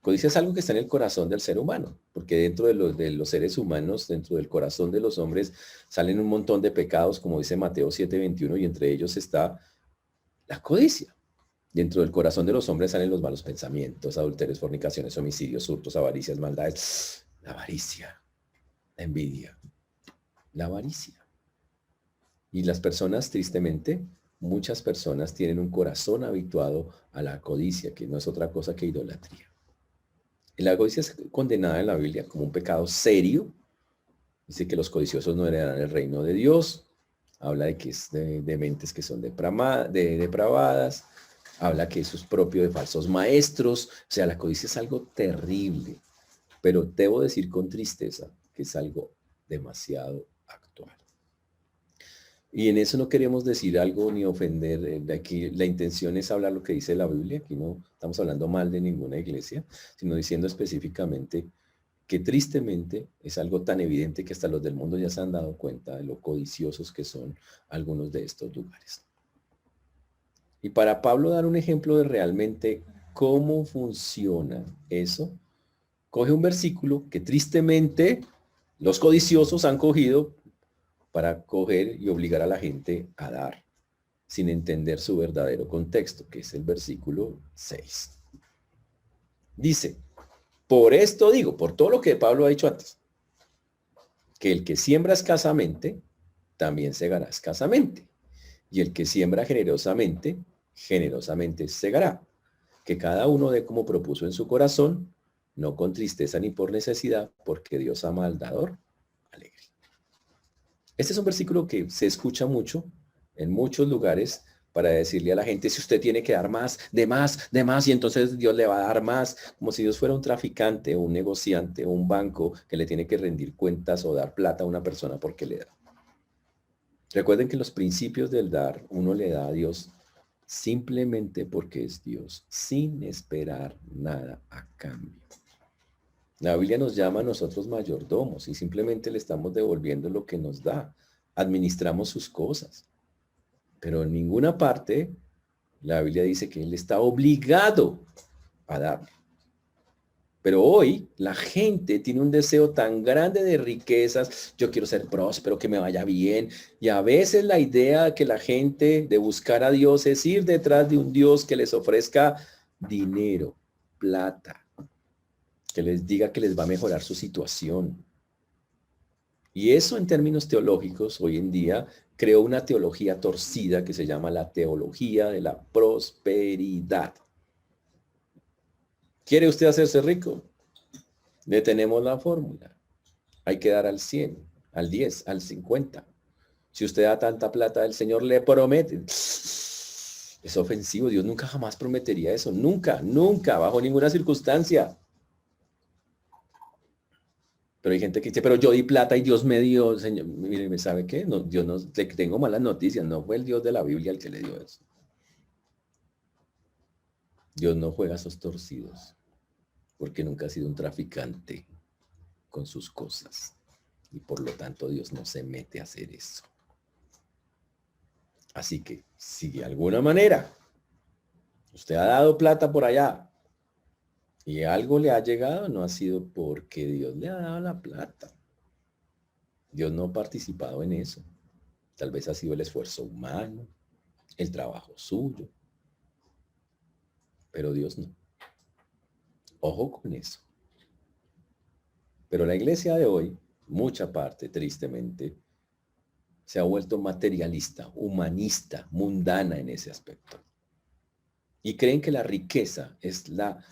Codicia es algo que está en el corazón del ser humano, porque dentro de los seres humanos, dentro del corazón de los hombres, salen un montón de pecados, como dice Mateo 7:21, y entre ellos está la codicia. Dentro del corazón de los hombres salen los malos pensamientos, adulterios, fornicaciones, homicidios, hurtos, avaricias, maldades. La avaricia, la envidia, la avaricia. Y las personas, tristemente, muchas personas tienen un corazón habituado a la codicia, que no es otra cosa que idolatría. La codicia es condenada en la Biblia como un pecado serio. Dice que los codiciosos no heredarán el reino de Dios. Habla de que es de mentes que son depravadas. Habla que eso es propio de falsos maestros. O sea, la codicia es algo terrible. Pero debo decir con tristeza que es algo demasiado actual. Y en eso no queremos decir algo ni ofender. Aquí la intención es hablar lo que dice la Biblia. Aquí no estamos hablando mal de ninguna iglesia, sino diciendo específicamente que tristemente es algo tan evidente que hasta los del mundo ya se han dado cuenta de lo codiciosos que son algunos de estos lugares. Y para Pablo dar un ejemplo de realmente cómo funciona eso, coge un versículo que tristemente los codiciosos han cogido para coger y obligar a la gente a dar, sin entender su verdadero contexto, que es el versículo 6. Dice, por esto digo, por todo lo que Pablo ha dicho antes, que el que siembra escasamente, también segará escasamente. Y el que siembra generosamente, generosamente segará. Que cada uno dé como propuso en su corazón, no con tristeza ni por necesidad, porque Dios ama al dador alegre. Este es un versículo que se escucha mucho en muchos lugares para decirle a la gente, si usted tiene que dar más, de más, de más, y entonces Dios le va a dar más, como si Dios fuera un traficante, un negociante, un banco que le tiene que rendir cuentas o dar plata a una persona porque le da. Recuerden que los principios del dar, uno le da a Dios simplemente porque es Dios, sin esperar nada a cambio. La Biblia nos llama a nosotros mayordomos y simplemente le estamos devolviendo lo que nos da. Administramos sus cosas. Pero en ninguna parte la Biblia dice que Él está obligado a dar. Pero hoy la gente tiene un deseo tan grande de riquezas. Yo quiero ser próspero, que me vaya bien. Y a veces la idea que la gente de buscar a Dios es ir detrás de un Dios que les ofrezca dinero, plata, que les diga que les va a mejorar su situación. Y eso en términos teológicos hoy en día creó una teología torcida que se llama la teología de la prosperidad. ¿Quiere usted hacerse rico? Le tenemos la fórmula. Hay que dar al 100, al 10, al 50. Si usted da tanta plata, el Señor le promete. Es ofensivo. Dios nunca jamás prometería eso. Nunca, nunca, bajo ninguna circunstancia. Pero hay gente que dice, pero yo di plata y Dios me dio, Señor. Mire, ¿sabe qué? No, Dios no, le tengo malas noticias. No fue el Dios de la Biblia el que le dio eso. Dios no juega a esos torcidos, porque nunca ha sido un traficante con sus cosas. Y por lo tanto Dios no se mete a hacer eso. Así que, si de alguna manera usted ha dado plata por allá y algo le ha llegado, no ha sido porque Dios le ha dado la plata. Dios no ha participado en eso. Tal vez ha sido el esfuerzo humano, el trabajo suyo, pero Dios no. Ojo con eso. Pero la iglesia de hoy, mucha parte, tristemente, se ha vuelto materialista, humanista, mundana en ese aspecto. Y creen que la riqueza es la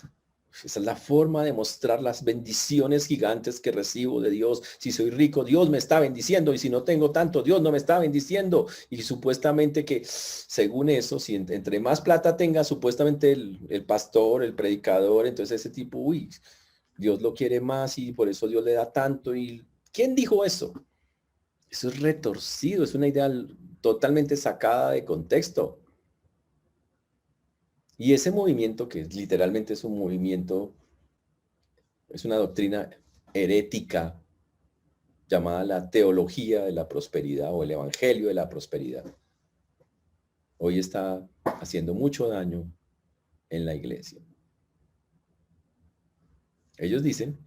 Esa es la forma de mostrar las bendiciones gigantes que recibo de Dios. Si soy rico, Dios me está bendiciendo. Y si no tengo tanto, Dios no me está bendiciendo. Y supuestamente que, según eso, si entre más plata tenga, supuestamente el pastor, el predicador, entonces ese tipo, uy, Dios lo quiere más y por eso Dios le da tanto. ¿Y quién dijo eso? Eso es retorcido, es una idea totalmente sacada de contexto. Y ese movimiento, que literalmente es un movimiento, es una doctrina herética llamada la teología de la prosperidad o el evangelio de la prosperidad, hoy está haciendo mucho daño en la iglesia. Ellos dicen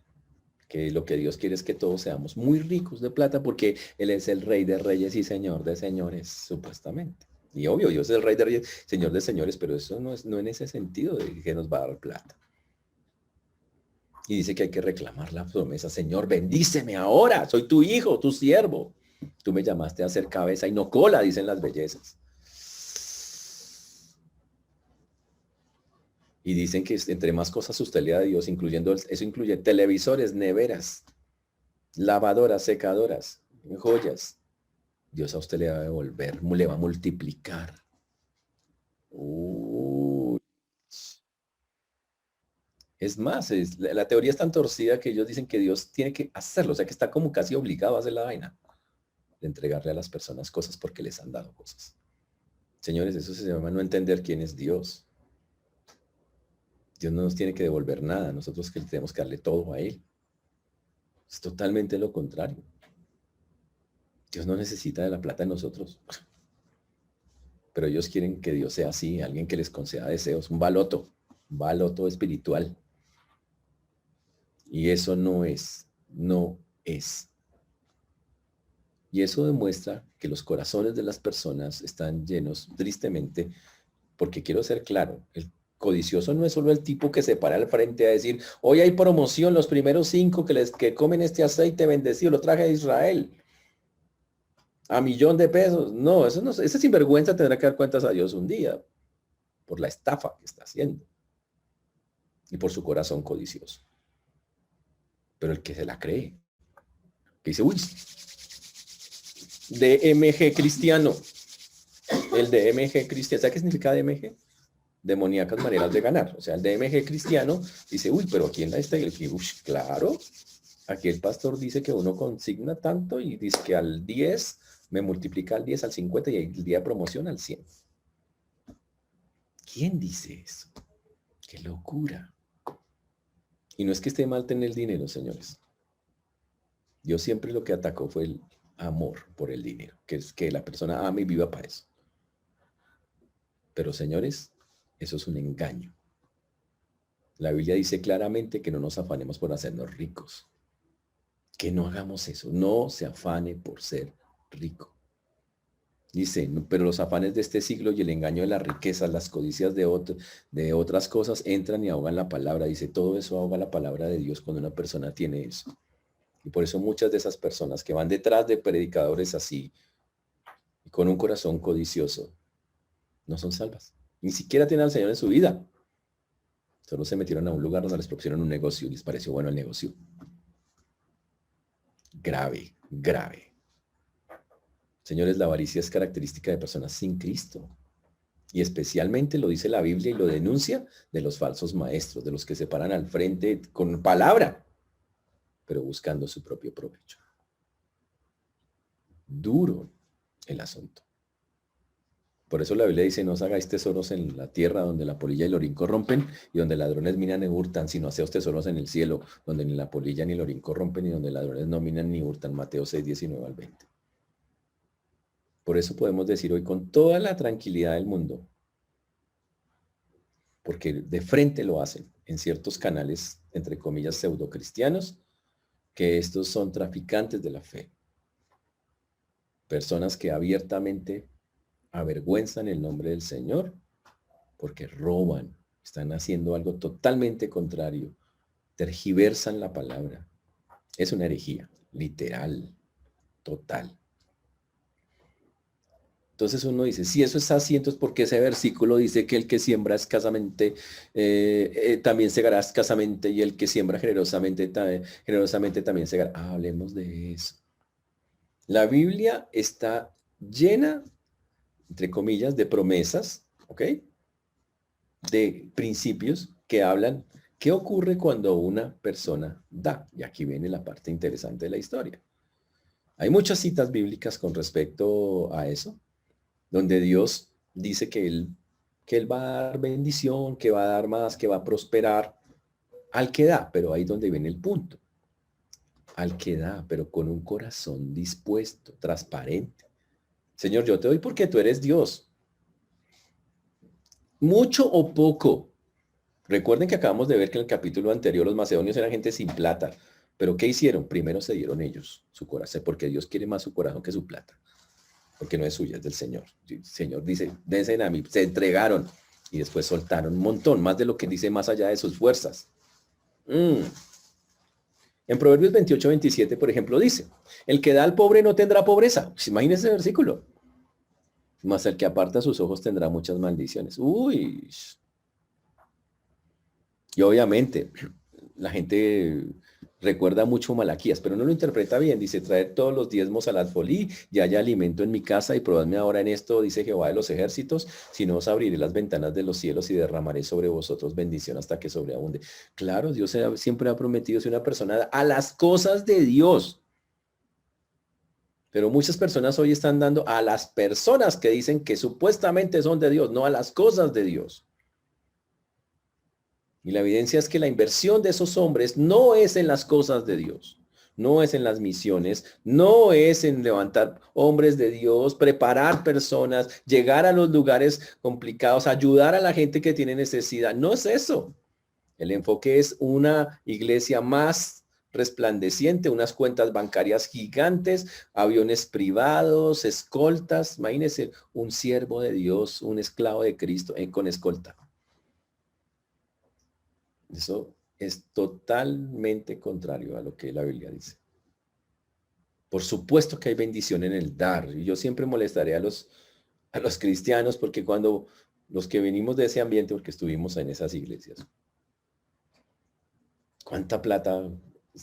que lo que Dios quiere es que todos seamos muy ricos de plata porque Él es el rey de reyes y señor de señores, supuestamente. Y obvio, Dios es el rey de reyes, señor de señores, pero eso no es no en ese sentido de que nos va a dar plata. Y dice que hay que reclamar la promesa, Señor, bendíceme ahora, soy tu hijo, tu siervo. Tú me llamaste a ser cabeza y no cola, dicen las bellezas. Y dicen que entre más cosas usted le da a Dios, incluyendo, eso incluye televisores, neveras, lavadoras, secadoras, joyas. Dios a usted le va a devolver, le va a multiplicar. Es más, la teoría es tan torcida que ellos dicen que Dios tiene que hacerlo, o sea que está como casi obligado a hacer la vaina, de entregarle a las personas cosas porque les han dado cosas. Señores, eso se llama no entender quién es Dios. Dios no nos tiene que devolver nada, nosotros que tenemos que darle todo a Él. Es totalmente lo contrario. Dios no necesita de la plata de nosotros. Pero ellos quieren que Dios sea así, alguien que les conceda deseos, un baloto espiritual. Y eso no es, no es. Y eso demuestra que los corazones de las personas están llenos, tristemente, porque quiero ser claro, el codicioso no es solo el tipo que se para al frente a decir, hoy hay promoción, los primeros 5 que comen este aceite bendecido, lo traje de Israel, a $1.000.000. No, eso no, ese sinvergüenza tendrá que dar cuentas a Dios un día, por la estafa que está haciendo y por su corazón codicioso. Pero el que se la cree, que dice, uy, DMG cristiano, el DMG cristiano, ¿sabe qué significa DMG? Demoníacas maneras de ganar. O sea, el DMG cristiano dice, uy, pero aquí en la uy, claro, aquí el pastor dice que uno consigna tanto y dice que al 10 me multiplica al 10, al 50 y el día de promoción al 100. ¿Quién dice eso? ¡Qué locura! Y no es que esté mal tener el dinero, señores. Dios siempre lo que atacó fue el amor por el dinero, que es que la persona ame y viva para eso. Pero, señores, eso es un engaño. La Biblia dice claramente que no nos afanemos por hacernos ricos. Que no hagamos eso. No se afane por ser rico. Dice, pero los afanes de este siglo y el engaño de las riquezas, las codicias de otras cosas entran y ahogan la palabra. Dice, todo eso ahoga la palabra de Dios cuando una persona tiene eso. Y por eso muchas de esas personas que van detrás de predicadores así y con un corazón codicioso no son salvas. Ni siquiera tienen al Señor en su vida. Solo se metieron a un lugar donde les propusieron un negocio y les pareció bueno el negocio. Grave, grave. Señores, la avaricia es característica de personas sin Cristo. Y especialmente lo dice la Biblia y lo denuncia de los falsos maestros, de los que se paran al frente con palabra, pero buscando su propio provecho. Duro el asunto. Por eso la Biblia dice, no os hagáis tesoros en la tierra donde la polilla y el orín corrompen y donde ladrones minan y hurtan, sino haceos tesoros en el cielo, donde ni la polilla ni el orín corrompen y donde ladrones no minan ni hurtan. Mateo 6, 19 al 20. Por eso podemos decir hoy con toda la tranquilidad del mundo, porque de frente lo hacen en ciertos canales, entre comillas, pseudocristianos, que estos son traficantes de la fe. Personas que abiertamente avergüenzan el nombre del Señor porque roban, están haciendo algo totalmente contrario, tergiversan la palabra. Es una herejía, literal, total. Entonces uno dice, si eso es así, entonces ¿por qué ese versículo dice que el que siembra escasamente también segará escasamente y el que siembra generosamente también segará? Hablemos de eso. La Biblia está llena, entre comillas, de promesas, ¿ok? De principios que hablan qué ocurre cuando una persona da. Y aquí viene la parte interesante de la historia. Hay muchas citas bíblicas con respecto a eso, donde Dios dice que él va a dar bendición, que va a dar más, que va a prosperar al que da, pero ahí donde viene el punto. Al que da, pero con un corazón dispuesto, transparente. Señor, yo te doy porque tú eres Dios. Mucho o poco. Recuerden que acabamos de ver que en el capítulo anterior los macedonios eran gente sin plata. Pero ¿qué hicieron? Primero se dieron ellos su corazón, porque Dios quiere más su corazón que su plata. Porque no es suya, es del Señor. El Señor dice, dense a mí, se entregaron y después soltaron un montón, más de lo que dice más allá de sus fuerzas. En Proverbios 28-27, por ejemplo, dice, el que da al pobre no tendrá pobreza. Pues imagínense ese versículo. Mas el que aparta sus ojos tendrá muchas maldiciones. Uy. Y obviamente, la gente recuerda mucho Malaquías, pero no lo interpreta bien. Dice, traer todos los diezmos al alfolí, y haya alimento en mi casa, y probadme ahora en esto, dice Jehová de los ejércitos, si no os abriré las ventanas de los cielos y derramaré sobre vosotros bendición hasta que sobreabunde. Claro, Dios siempre ha prometido ser una persona a las cosas de Dios. Pero muchas personas hoy están dando a las personas que dicen que supuestamente son de Dios, no a las cosas de Dios. Y la evidencia es que la inversión de esos hombres no es en las cosas de Dios, no es en las misiones, no es en levantar hombres de Dios, preparar personas, llegar a los lugares complicados, ayudar a la gente que tiene necesidad. No es eso. El enfoque es una iglesia más resplandeciente, unas cuentas bancarias gigantes, aviones privados, escoltas. Imagínense un siervo de Dios, un esclavo de Cristo con escolta. Eso es totalmente contrario a lo que la Biblia dice. Por supuesto que hay bendición en el dar. Y yo siempre molestaré a los cristianos porque cuando los que venimos de ese ambiente, porque estuvimos en esas iglesias, cuánta plata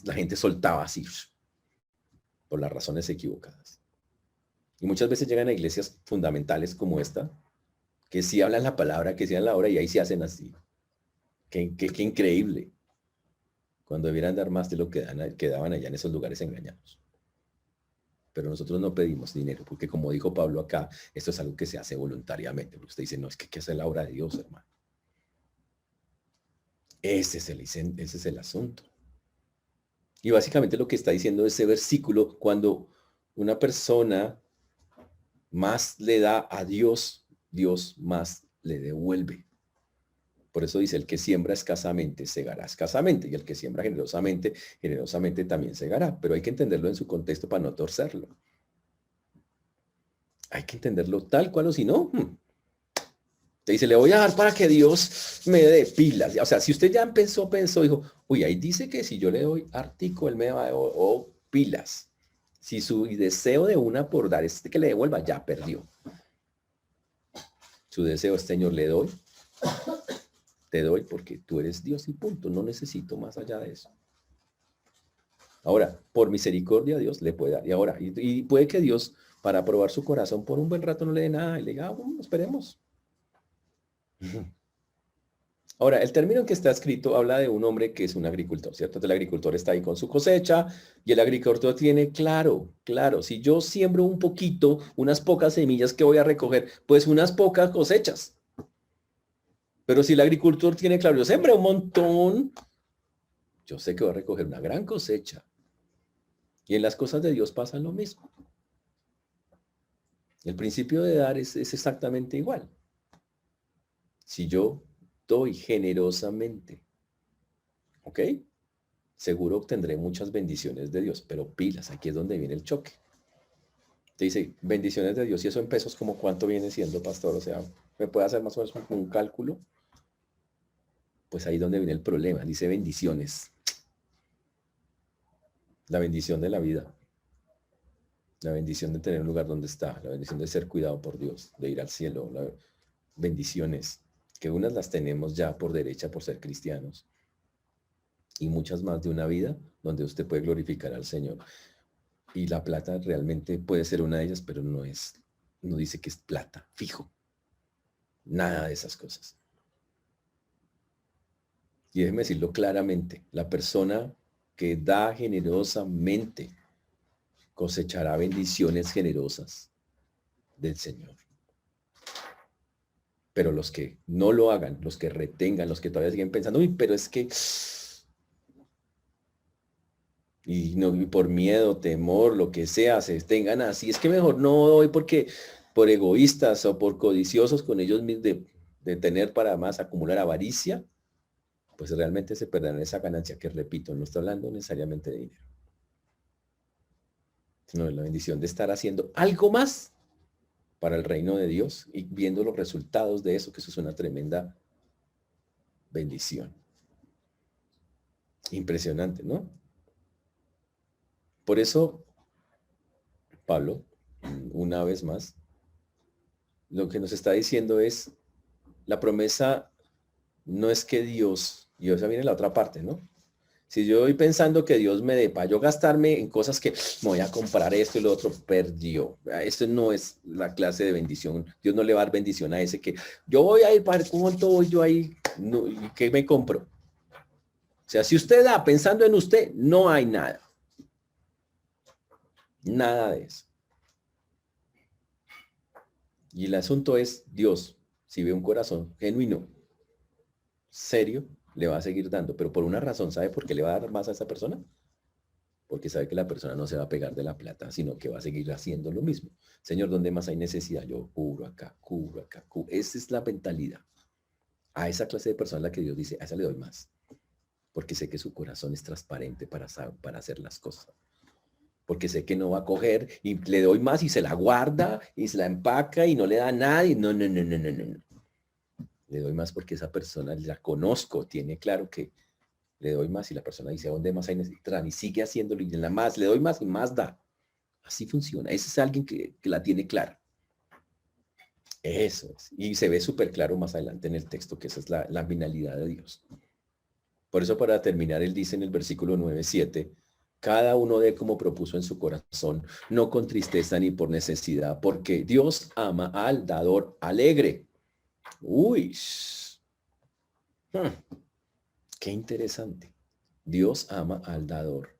la gente soltaba así por las razones equivocadas. Y muchas veces llegan a iglesias fundamentales como esta, que sí hablan la palabra, que sí hablan la obra y ahí se hacen así. Qué increíble. Cuando debieran dar más de lo que daban allá en esos lugares engañados. Pero nosotros no pedimos dinero, porque como dijo Pablo acá, esto es algo que se hace voluntariamente. Porque usted dice, no, es que hay que hacer la obra de Dios, hermano. Ese es el asunto. Y básicamente lo que está diciendo ese versículo, cuando una persona más le da a Dios, Dios más le devuelve. Por eso dice, el que siembra escasamente, segará escasamente, y el que siembra generosamente, generosamente también segará. Pero hay que entenderlo en su contexto para no torcerlo. Hay que entenderlo tal cual o si no. Te dice, le voy a dar para que Dios me dé pilas. O sea, si usted ya pensó, dijo, uy, ahí dice que si yo le doy artículo, él me va a dar pilas. Si su deseo de una por dar es que le devuelva, ya perdió. Su deseo es, Señor, le doy, te doy porque tú eres Dios y punto. No necesito más allá de eso. Ahora, por misericordia Dios le puede dar. Y ahora, y puede que Dios, para probar su corazón, por un buen rato no le dé nada y le diga, bueno, esperemos. Ahora, el término en que está escrito habla de un hombre que es un agricultor, ¿cierto? Entonces el agricultor está ahí con su cosecha y el agricultor tiene claro, si yo siembro un poquito, unas pocas semillas que voy a recoger, pues unas pocas cosechas. Pero si el agricultor tiene claro, yo sembré un montón, yo sé que voy a recoger una gran cosecha. Y en las cosas de Dios pasa lo mismo. El principio de dar es exactamente igual. Si yo doy generosamente, ¿ok? Seguro obtendré muchas bendiciones de Dios, pero pilas, aquí es donde viene el choque. Te dice, bendiciones de Dios, y eso en pesos, ¿como cuánto viene siendo, pastor? O sea, ¿me puede hacer más o menos un cálculo? Pues ahí es donde viene el problema, dice bendiciones. La bendición de la vida. La bendición de tener un lugar donde está, la bendición de ser cuidado por Dios, de ir al cielo, las bendiciones, que unas las tenemos ya por derecha por ser cristianos, y muchas más de una vida donde usted puede glorificar al Señor. Y la plata realmente puede ser una de ellas, pero no dice que es plata, fijo. Nada de esas cosas. Y déjeme decirlo claramente, la persona que da generosamente cosechará bendiciones generosas del Señor. Pero los que no lo hagan, los que retengan, los que todavía siguen pensando, uy, pero es que, y por miedo, temor, lo que sea, se tengan así, es que mejor no doy porque por egoístas o por codiciosos con ellos mismos de tener para más, acumular avaricia, pues realmente se perderán esa ganancia que, repito, no está hablando necesariamente de dinero, sino de la bendición de estar haciendo algo más para el reino de Dios y viendo los resultados de eso, que eso es una tremenda bendición. Impresionante, ¿no? Por eso, Pablo, una vez más, lo que nos está diciendo es, la promesa no es que Dios, y esa viene la otra parte, ¿no? Si yo voy pensando que Dios me dé para yo gastarme en cosas que me voy a comprar esto y lo otro, perdió. Esto no es la clase de bendición. Dios no le va a dar bendición a ese que yo voy a ir para ver cuánto voy yo ahí, no, y qué me compro. O sea, si usted da pensando en usted, no hay nada. Nada de eso. Y el asunto es, Dios, si ve un corazón genuino, serio, le va a seguir dando, pero por una razón, ¿sabe por qué le va a dar más a esa persona? Porque sabe que la persona no se va a pegar de la plata, sino que va a seguir haciendo lo mismo. Señor, ¿dónde más hay necesidad? Yo cubro acá, cubro acá, cubro. Esa es la mentalidad. A esa clase de persona la que Dios dice, a esa le doy más. Porque sé que su corazón es transparente para hacer las cosas. Porque sé que no va a coger y le doy más y se la guarda y se la empaca y no le da nada. Y no. Le doy más porque esa persona la conozco, tiene claro que le doy más y la persona dice, ¿dónde más hay necesidad? Y sigue haciéndolo y la más, le doy más y más da. Así funciona. Ese es alguien que la tiene clara. Eso es. Y se ve súper claro más adelante en el texto que esa es la finalidad de Dios. Por eso para terminar, él dice en el versículo 9:7, cada uno dé como propuso en su corazón, no con tristeza ni por necesidad, porque Dios ama al dador alegre. Uy, qué interesante. Dios ama al dador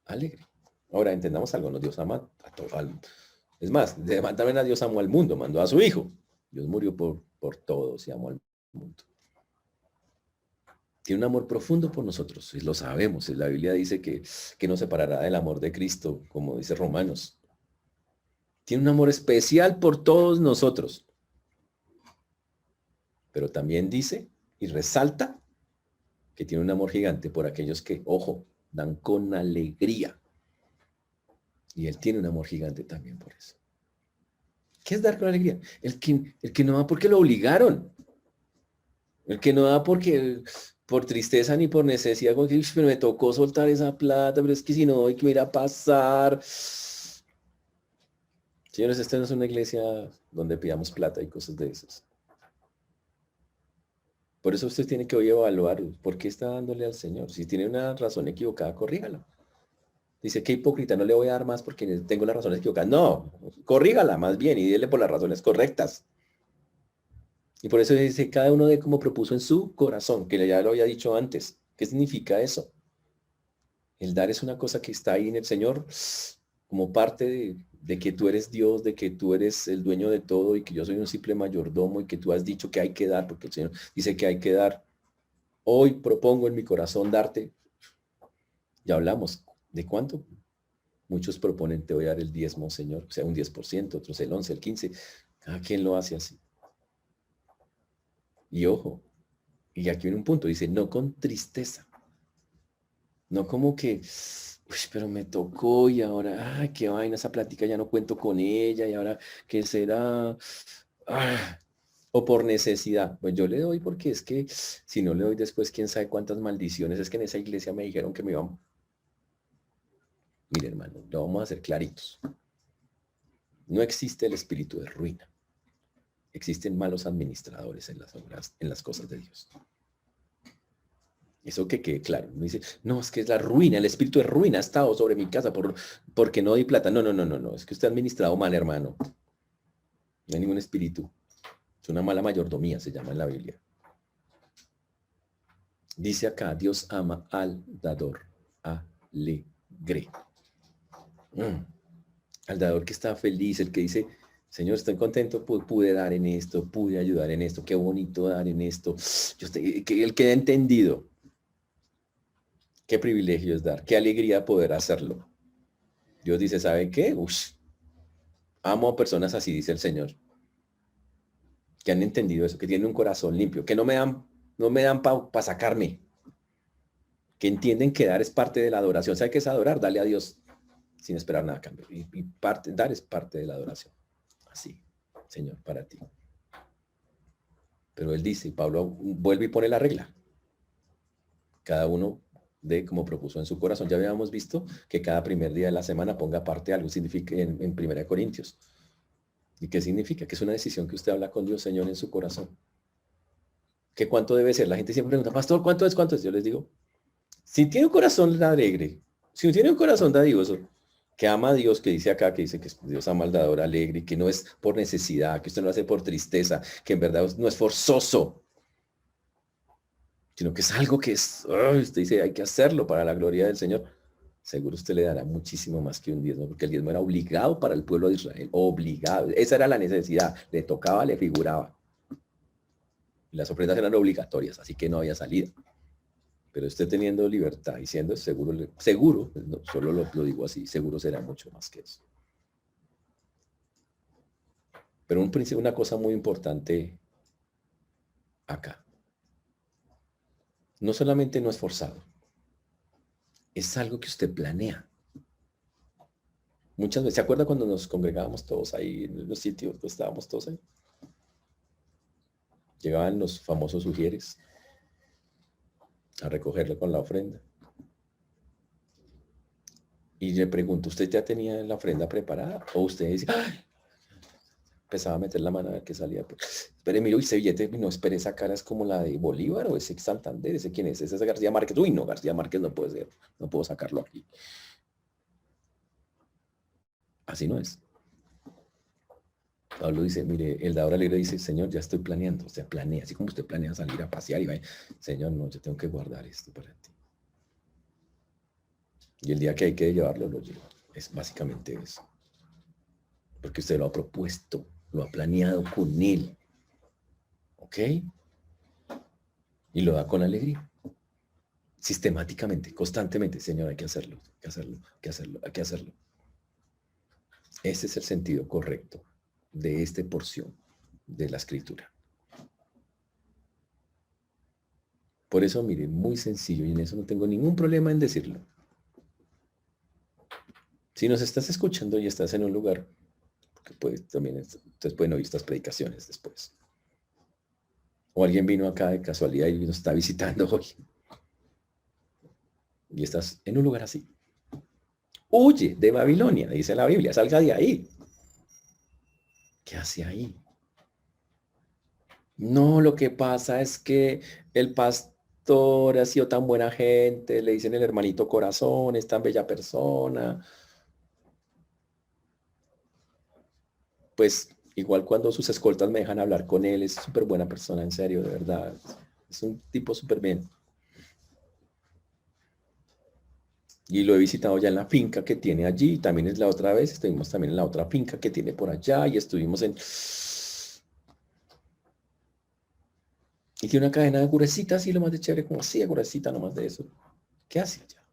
alegre. Ahora entendamos algo, ¿no? Dios ama a todo. Es más, también a Dios amó al mundo, mandó a su hijo. Dios murió por todos y amó al mundo. Tiene un amor profundo por nosotros, y lo sabemos. La Biblia dice que nos separará del amor de Cristo, como dice Romanos. Tiene un amor especial por todos nosotros. Pero también dice y resalta que tiene un amor gigante por aquellos que, ojo, dan con alegría. Y Él tiene un amor gigante también por eso. ¿Qué es dar con alegría? El que no da porque lo obligaron. El que no da porque por tristeza ni por necesidad, como que, pero me tocó soltar esa plata, pero es que si no doy, ¿qué me irá a pasar? Señores, esta no es una iglesia donde pidamos plata y cosas de esas. Por eso usted tiene que hoy evaluar por qué está dándole al Señor. Si tiene una razón equivocada, corrígala. Dice, qué hipócrita, no le voy a dar más porque tengo las razones equivocadas. No, corrígala más bien y dile por las razones correctas. Y por eso dice, cada uno de como propuso en su corazón, que ya lo había dicho antes. ¿Qué significa eso? El dar es una cosa que está ahí en el Señor como parte de que tú eres Dios, de que tú eres el dueño de todo y que yo soy un simple mayordomo y que tú has dicho que hay que dar, porque el Señor dice que hay que dar. Hoy propongo en mi corazón darte. Ya hablamos. ¿De cuánto? Muchos proponen, te voy a dar el diezmo, Señor. O sea, un 10%, otros el 11, el 15. Cada quien lo hace así. Y ojo, y aquí viene un punto, dice, no con tristeza. No como que, uy, pero me tocó y ahora, ay, qué vaina, esa plática ya no cuento con ella y ahora, ¿qué será? Ah, o por necesidad. Pues yo le doy porque es que si no le doy después, quién sabe cuántas maldiciones. Es que en esa iglesia me dijeron que me iban. Mire, hermano, lo vamos a hacer claritos. No existe el espíritu de ruina. Existen malos administradores en las cosas de Dios. Eso que quede claro. No dice, no, es que es la ruina, el espíritu de ruina ha estado sobre mi casa porque no di plata. No. Es que usted ha administrado mal, hermano. No hay ningún espíritu. Es una mala mayordomía, se llama en la Biblia. Dice acá, Dios ama al dador alegre. Al dador que está feliz, el que dice, Señor, estoy contento, pude dar en esto, pude ayudar en esto, qué bonito dar en esto. El que ha entendido qué privilegio es dar, qué alegría poder hacerlo. Dios dice, ¿saben qué? Amo a personas así, dice el Señor, que han entendido eso, que tienen un corazón limpio, que no me dan para sacarme, que entienden que dar es parte de la adoración. ¿Sabe qué es adorar? Darle a Dios sin esperar nada a cambio. Y dar es parte de la adoración. Así, Señor, para ti. Pero él dice, Pablo vuelve y pone la regla. Cada uno de como propuso en su corazón. Ya habíamos visto que cada primer día de la semana ponga aparte algo, significa en 1 Corintios. ¿Y qué significa? Que es una decisión que usted habla con Dios, Señor, en su corazón. ¿Qué cuánto debe ser? La gente siempre pregunta, pastor, ¿cuánto es? ¿Cuánto es? Yo les digo, si tiene un corazón alegre, si tiene un corazón dadivoso, que ama a Dios, que dice acá, que dice que Dios ama al dador alegre, que no es por necesidad, que usted no lo hace por tristeza, que en verdad no es forzoso, sino que es algo que usted dice, hay que hacerlo para la gloria del Señor. Seguro usted le dará muchísimo más que un diezmo, porque el diezmo era obligado para el pueblo de Israel, obligado. Esa era la necesidad, le tocaba, le figuraba. Y las ofrendas eran obligatorias, así que no había salida. Pero usted teniendo libertad y siendo seguro, no, solo lo digo así, seguro será mucho más que eso. Pero una cosa muy importante acá. No solamente no es forzado, es algo que usted planea. Muchas veces, ¿se acuerda cuando nos congregábamos todos ahí en los sitios donde estábamos todos ahí? Llegaban los famosos ujieres a recogerlo con la ofrenda. Y le pregunto, ¿usted ya tenía la ofrenda preparada? ¿O usted dice, ¡ay! Empezaba a meter la mano a ver qué salía. Espere, miro, ese billete, no, espere, esa cara es como la de Bolívar o ese Santander, ¿ese quién es? Ese es García Márquez. Uy, no, García Márquez no puede ser, no puedo sacarlo aquí. Así no es. Pablo dice, mire, el dador alegre dice, Señor, ya estoy planeando, o sea, planea, así como usted planea salir a pasear y va, Señor, no, yo tengo que guardar esto para ti. Y el día que hay que llevarlo, lo llevo. Es básicamente eso. Porque usted lo ha propuesto, lo ha planeado con él. ¿Ok? Y lo da con alegría. Sistemáticamente, constantemente, Señor, hay que hacerlo, hay que hacerlo, hay que hacerlo, hay que hacerlo. Ese es el sentido correcto de esta porción de la Escritura. Por eso, mire, muy sencillo, y en eso no tengo ningún problema en decirlo. Si nos estás escuchando y estás en un lugar, porque también ustedes pueden oír estas predicaciones después. O alguien vino acá de casualidad y nos está visitando hoy. Y estás en un lugar así. Huye de Babilonia, dice la Biblia, salga de ahí. ¿Qué hace ahí? No, lo que pasa es que el pastor ha sido tan buena gente, le dicen el hermanito corazón, es tan bella persona. Pues igual cuando sus escoltas me dejan hablar con él, es súper buena persona, en serio, de verdad. Es un tipo súper bien. Y lo he visitado ya en la finca que tiene allí. También es la otra vez, estuvimos también en la otra finca que tiene por allá y estuvimos en... Y tiene una cadena de curecitas así, lo más de chévere, como así, curecita nomás de eso. ¿Qué hace allá?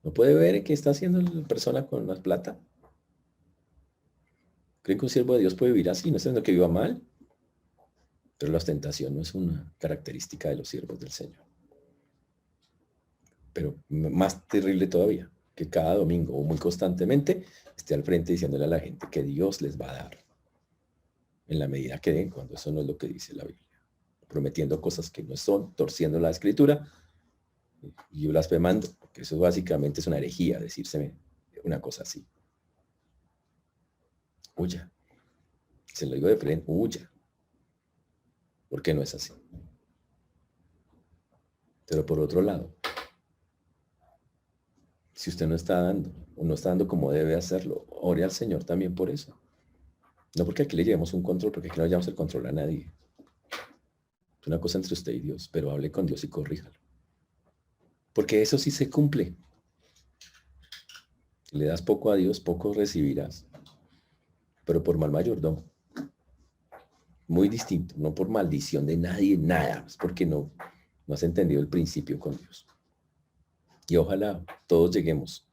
¿No puede ver qué está haciendo la persona con la plata? ¿Creen que un siervo de Dios puede vivir así? No es que viva mal. Pero la ostentación no es una característica de los siervos del Señor. Pero más terrible todavía, que cada domingo o muy constantemente esté al frente diciéndole a la gente que Dios les va a dar. En la medida que den, cuando eso no es lo que dice la Biblia. Prometiendo cosas que no son, torciendo la Escritura y blasfemando, porque eso básicamente es una herejía, decirse una cosa así. huya. Se lo digo de frente, huya. Porque no es así. Pero por otro lado, si usted no está dando, o no está dando como debe hacerlo, ore al Señor también por eso. No porque aquí le llevemos un control, porque aquí no le llevamos el control a nadie. Es una cosa entre usted y Dios, pero hable con Dios y corríjalo. Porque eso sí se cumple. Si le das poco a Dios, poco recibirás. Pero por mal mayordomo. Muy distinto, no por maldición de nadie, nada. Es porque no has entendido el principio con Dios. Y ojalá todos lleguemos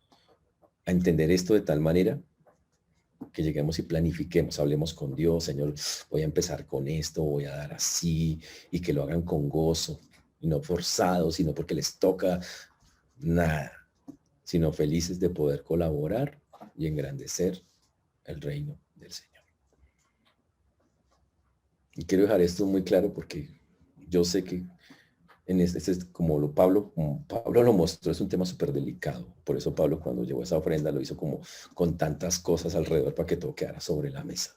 a entender esto de tal manera que lleguemos y planifiquemos, hablemos con Dios, Señor, voy a empezar con esto, voy a dar así, y que lo hagan con gozo, y no forzados, sino porque les toca nada, sino felices de poder colaborar y engrandecer el reino del Señor. Y quiero dejar esto muy claro porque yo sé que en como Pablo lo mostró, es un tema súper delicado. Por eso Pablo, cuando llevó esa ofrenda, lo hizo como con tantas cosas alrededor para que todo quedara sobre la mesa.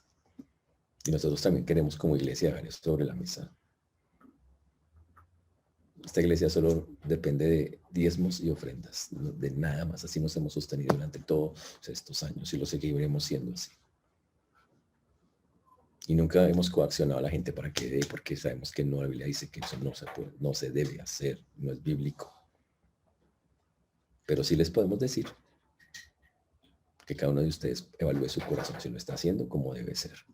Y nosotros también queremos como iglesia dejar esto sobre la mesa. Esta iglesia solo depende de diezmos y ofrendas, de nada más. Así nos hemos sostenido durante todos estos años y lo seguiremos siendo así. Y nunca hemos coaccionado a la gente para que dé, porque sabemos que no, la Biblia dice que eso no se puede, no se debe hacer, no es bíblico. Pero sí les podemos decir que cada uno de ustedes evalúe su corazón si lo está haciendo como debe ser.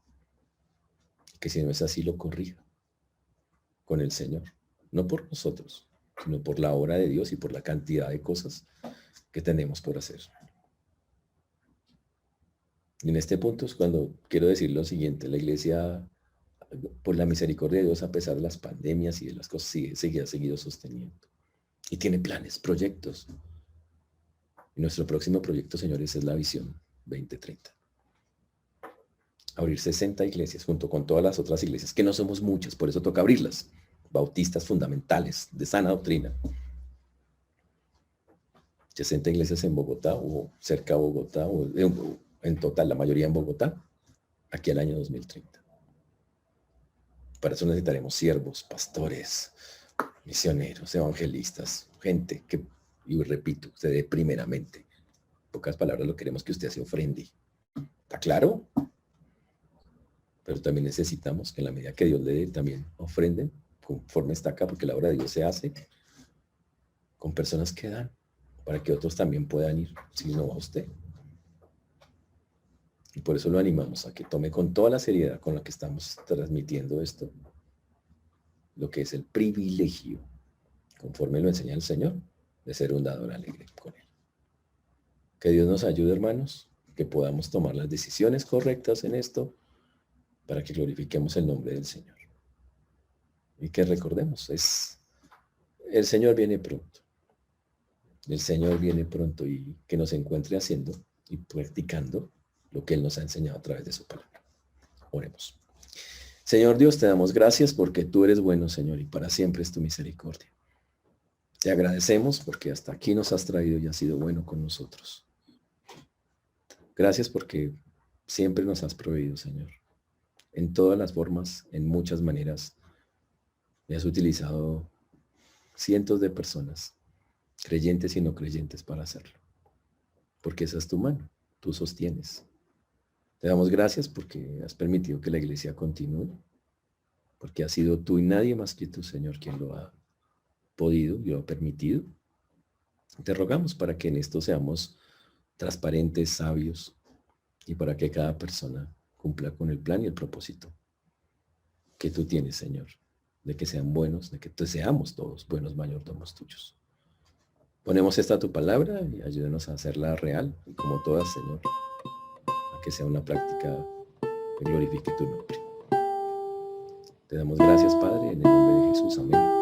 Que si no es así, lo corrija con el Señor. No por nosotros, sino por la obra de Dios y por la cantidad de cosas que tenemos por hacer. Y en este punto es cuando quiero decir lo siguiente: la iglesia, por la misericordia de Dios, a pesar de las pandemias y de las cosas, ha seguido sosteniendo. Y tiene planes, proyectos. Y nuestro próximo proyecto, señores, es la Visión 2030. Abrir 60 iglesias junto con todas las otras iglesias, que no somos muchas, por eso toca abrirlas. Bautistas fundamentales, de sana doctrina. 60 iglesias en Bogotá o cerca de Bogotá, o en total la mayoría en Bogotá, aquí al año 2030. Para eso necesitaremos siervos, pastores, misioneros, evangelistas, gente que, y repito, se dé primeramente. En pocas palabras, lo queremos que usted se ofrende. ¿Está claro? Pero también necesitamos que en la medida que Dios le dé, también ofrenden conforme está acá, porque la obra de Dios se hace con personas que dan, para que otros también puedan ir, si no va usted. Y por eso lo animamos a que tome con toda la seriedad con la que estamos transmitiendo esto, lo que es el privilegio, conforme lo enseña el Señor, de ser un dador alegre con Él. Que Dios nos ayude, hermanos, que podamos tomar las decisiones correctas en esto, para que glorifiquemos el nombre del Señor. Y que recordemos, el Señor viene pronto. El Señor viene pronto, y que nos encuentre haciendo y practicando lo que Él nos ha enseñado a través de su palabra. Oremos. Señor Dios, te damos gracias porque tú eres bueno, Señor, y para siempre es tu misericordia. Te agradecemos porque hasta aquí nos has traído y has sido bueno con nosotros. Gracias porque siempre nos has proveído, Señor. En todas las formas, en muchas maneras. Me has utilizado cientos de personas, creyentes y no creyentes, para hacerlo. Porque esa es tu mano, tú sostienes. Te damos gracias porque has permitido que la iglesia continúe, porque has sido tú y nadie más que tú, Señor, quien lo ha podido y lo ha permitido. Te rogamos para que en esto seamos transparentes, sabios, y para que cada persona cumpla con el plan y el propósito que tú tienes, Señor, de que sean buenos, de que seamos todos buenos mayordomos tuyos. Ponemos esta tu palabra y ayúdanos a hacerla real, y como todas, Señor, a que sea una práctica que glorifique tu nombre. Te damos gracias, Padre, en el nombre de Jesús. Amén.